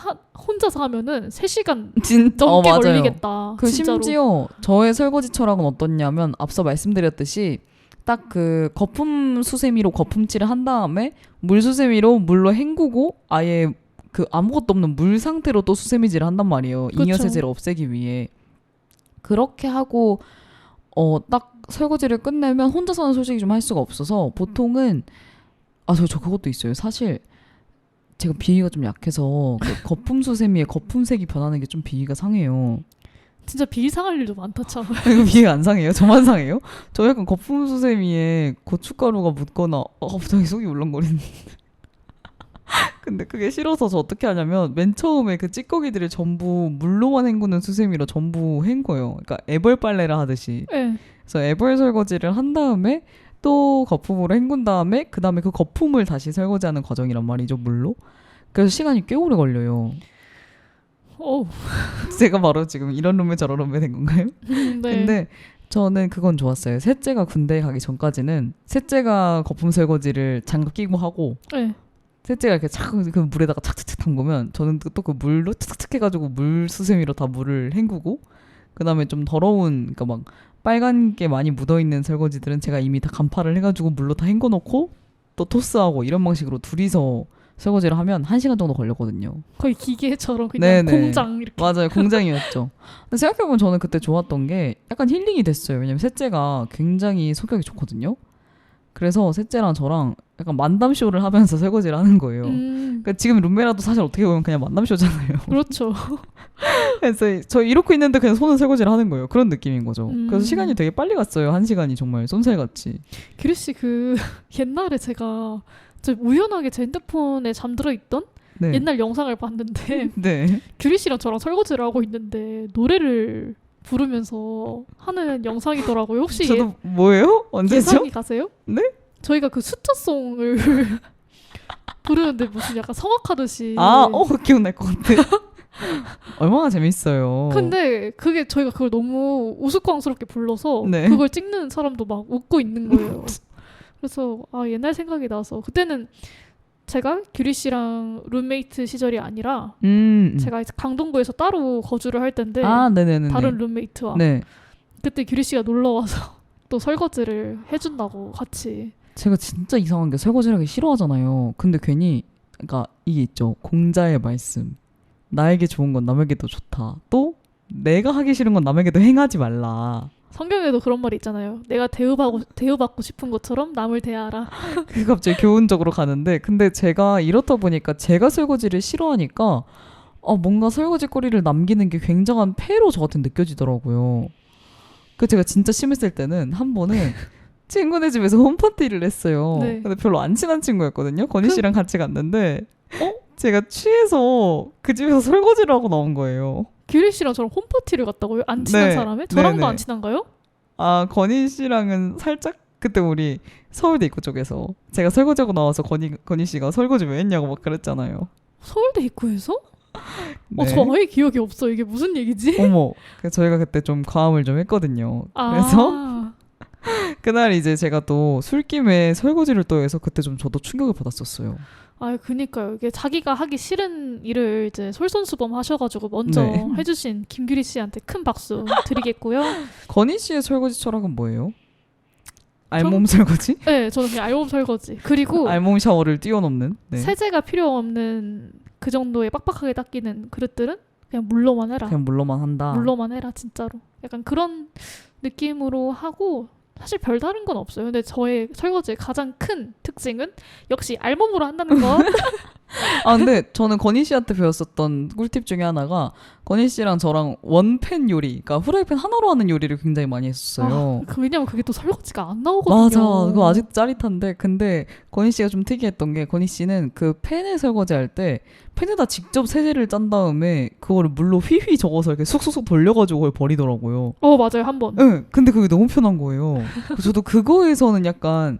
혼자서 하면은 3시간 진짜 넘게 맞아요. 걸리겠다. 그 진짜로. 심지어 저의 설거지 철학은 어떻냐면 앞서 말씀드렸듯이 딱 그 거품 수세미로 거품칠을 한 다음에 물 수세미로 물로 헹구고 아예 그 아무것도 없는 물 상태로 또 수세미질을 한단 말이에요. 그쵸. 잉여 세제를 없애기 위해. 그렇게 하고 딱 설거지를 끝내면 혼자서는 솔직히 좀 할 수가 없어서 보통은 저 그것도 있어요. 사실 제가 비위가 좀 약해서 그 거품 수세미에 거품색이 변하는 게 좀 비위가 상해요. 진짜 비상할 일도 많다 참. 이거 비위가 안 상해요? 저만 상해요? 저 약간 거품 수세미에 고춧가루가 묻거나 갑자기 속이 울렁거리는. 근데 그게 싫어서 저 어떻게 하냐면 맨 처음에 그 찌꺼기들을 전부 물로만 헹구는 수세미로 전부 헹궈요. 그러니까 애벌 빨래를 하듯이. 네. 그래서 애벌 설거지를 한 다음에 또 거품으로 헹군 다음에 그 다음에 그 거품을 다시 설거지하는 과정이란 말이죠, 물로. 그래서 시간이 꽤 오래 걸려요. 제가 바로 지금 이런 룸메 저런 룸메 된 건가요? 네. 근데 저는 그건 좋았어요. 셋째가 군대에 가기 전까지는 셋째가 거품 설거지를 장갑 끼고 하고 네. 셋째가 이렇게 그 물에다가 착착착 담그면 저는 또 그 물로 착착착 해가지고 물 수세미로 다 물을 헹구고 그 다음에 좀 더러운 그러니까 막 빨간 게 많이 묻어있는 설거지들은 제가 이미 다 간파를 해가지고 물로 다 헹궈놓고 또 토스하고 이런 방식으로 둘이서 설거지를 하면 1시간 정도 걸렸거든요. 거의 기계처럼 그냥 네네. 공장 이렇게. 맞아요. 공장이었죠. 근데 생각해보면 저는 그때 좋았던 게 약간 힐링이 됐어요. 왜냐면 셋째가 굉장히 성격이 좋거든요. 그래서 셋째랑 저랑 약간 만담쇼를 하면서 설거지를 하는 거예요. 그러니까 지금 룸메라도 사실 어떻게 보면 그냥 만담쇼잖아요. 그렇죠. 그래서 저 이러고 있는데 그냥 손은 설거지를 하는 거예요. 그런 느낌인 거죠. 그래서 시간이 되게 빨리 갔어요. 1시간이 정말 쏜살같이. 규리 씨 그 옛날에 제가 우연하게 제 핸드폰에 잠들어 있던 네. 옛날 영상을 봤는데 네. 규리 씨랑 저랑 설거지를 하고 있는데 노래를 부르면서 하는 영상이더라고요. 혹시 저도 뭐예요? 언제죠? 예상이 가세요? 네? 저희가 그 수트송을 부르는데 무슨 약간 성악하듯이. 기억날 것 같아. 얼마나 재밌어요. 근데 그게 저희가 그걸 너무 우스꽝스럽게 불러서 네. 그걸 찍는 사람도 막 웃고 있는 거예요. 그래서 옛날 생각이 나서 그때는 제가 규리 씨랑 룸메이트 시절이 아니라 제가 이제 강동구에서 따로 거주를 할 텐데 네네네. 다른 룸메이트와 네. 그때 규리 씨가 놀러 와서 또 설거지를 해준다고 같이. 제가 진짜 이상한 게 설거지를 하기 싫어하잖아요. 근데 괜히 그러니까 이게 있죠. 공자의 말씀. 나에게 좋은 건 남에게도 좋다. 또 내가 하기 싫은 건 남에게도 행하지 말라. 성경에도 그런 말이 있잖아요. 내가 대우받고 싶은 것처럼 남을 대하라. 그게 갑자기 교훈적으로 가는데 근데 제가 이렇다 보니까 제가 설거지를 싫어하니까 뭔가 설거지 거리를 남기는 게 굉장한 폐로 저한테 느껴지더라고요. 그 제가 진짜 심했을 때는 한 번은 친구네 집에서 홈파티를 했어요. 네. 근데 별로 안 친한 친구였거든요. 건희 씨랑 같이 갔는데 제가 취해서 그 집에서 설거지를 하고 나온 거예요. 규리 씨랑 저랑 홈파티를 갔다고요? 안 친한 네. 사람에? 저랑도 네네. 안 친한가요? 건희 씨랑은 살짝 그때 우리 서울대 입구 쪽에서 제가 설거지하고 나와서 건희 씨가 설거지 왜 했냐고 막 그랬잖아요. 서울대 입구에서? 네. 저 아예 기억이 없어. 이게 무슨 얘기지? 어머, 그래서 저희가 그때 좀 과음을 좀 했거든요. 그래서 그날 이제 제가 또 술김에 설거지를 또 해서 그때 좀 저도 충격을 받았었어요. 그니까요. 이게 자기가 하기 싫은 일을 이제 솔선수범 하셔가지고 먼저 네. 해주신 김규리 씨한테 큰 박수 드리겠고요. 건희 씨의 설거지 철학은 뭐예요? 알몸 설거지? 네, 저는 그냥 알몸 설거지. 그리고 알몸 샤워를 뛰어넘는. 네. 세제가 필요 없는 그 정도의 빡빡하게 닦이는 그릇들은 그냥 물로만 해라. 그냥 물로만 한다. 물로만 해라 진짜로. 약간 그런 느낌으로 하고 사실 별다른 건 없어요. 근데 저의 설거지의 가장 큰 특징은 역시 알몸으로 한다는 것. 근데 저는 건희 씨한테 배웠었던 꿀팁 중에 하나가 건희 씨랑 저랑 원팬 요리, 그러니까 후라이팬 하나로 하는 요리를 굉장히 많이 했었어요. 왜냐면 그게 또 설거지가 안 나오거든요. 맞아. 그거 아직도 짜릿한데 근데 건희 씨가 좀 특이했던 게 건희 씨는 그 팬에 설거지할 때 팬에다 직접 세제를 짠 다음에 그거를 물로 휘휘 저어서 이렇게 쑥쑥쑥 돌려가지고 그걸 버리더라고요. 맞아요. 한 번. 응. 근데 그게 너무 편한 거예요. 저도 그거에서는 약간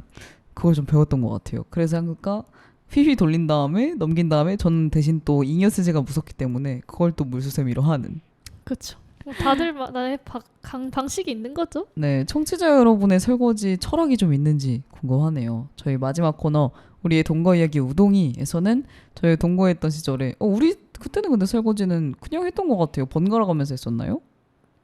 그걸 좀 배웠던 것 같아요. 그래서 한국가 휘휘 돌린 다음에 넘긴 다음에 저는 대신 또 잉여 세제가 무섭기 때문에 그걸 또 물수세미로 하는. 그렇죠. 다들만의 방식이 있는 거죠. 네, 청취자 여러분의 설거지 철학이 좀 있는지 궁금하네요. 저희 마지막 코너 우리의 동거 이야기 우동이에서는 저희 동거했던 시절에 우리 그때는 근데 설거지는 그냥 했던 것 같아요. 번갈아 가면서 했었나요?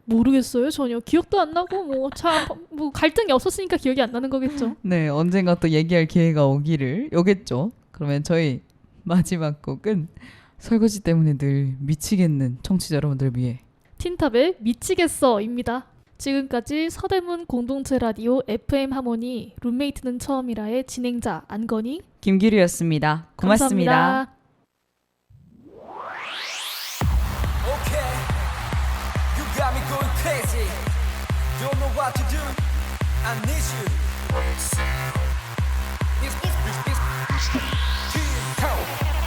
모르겠어요. 전혀 기억도 안 나고 뭐 갈등이 없었으니까 기억이 안 나는 거겠죠. 네, 언젠가 또 얘기할 기회가 오겠죠. 그러면 저희 마지막 곡은 설거지 때문에 늘 미치겠는 청취자 여러분들 위해 틴탑의 미치겠어입니다. 지금까지 서대문 공동체 라디오 FM 하모니 룸메이트는 처음이라의 진행자 안건희 김기류였습니다. 고맙습니다. 감사합니다. Okay, you got me going crazy. Don't know what to do. I need you. This Team Town.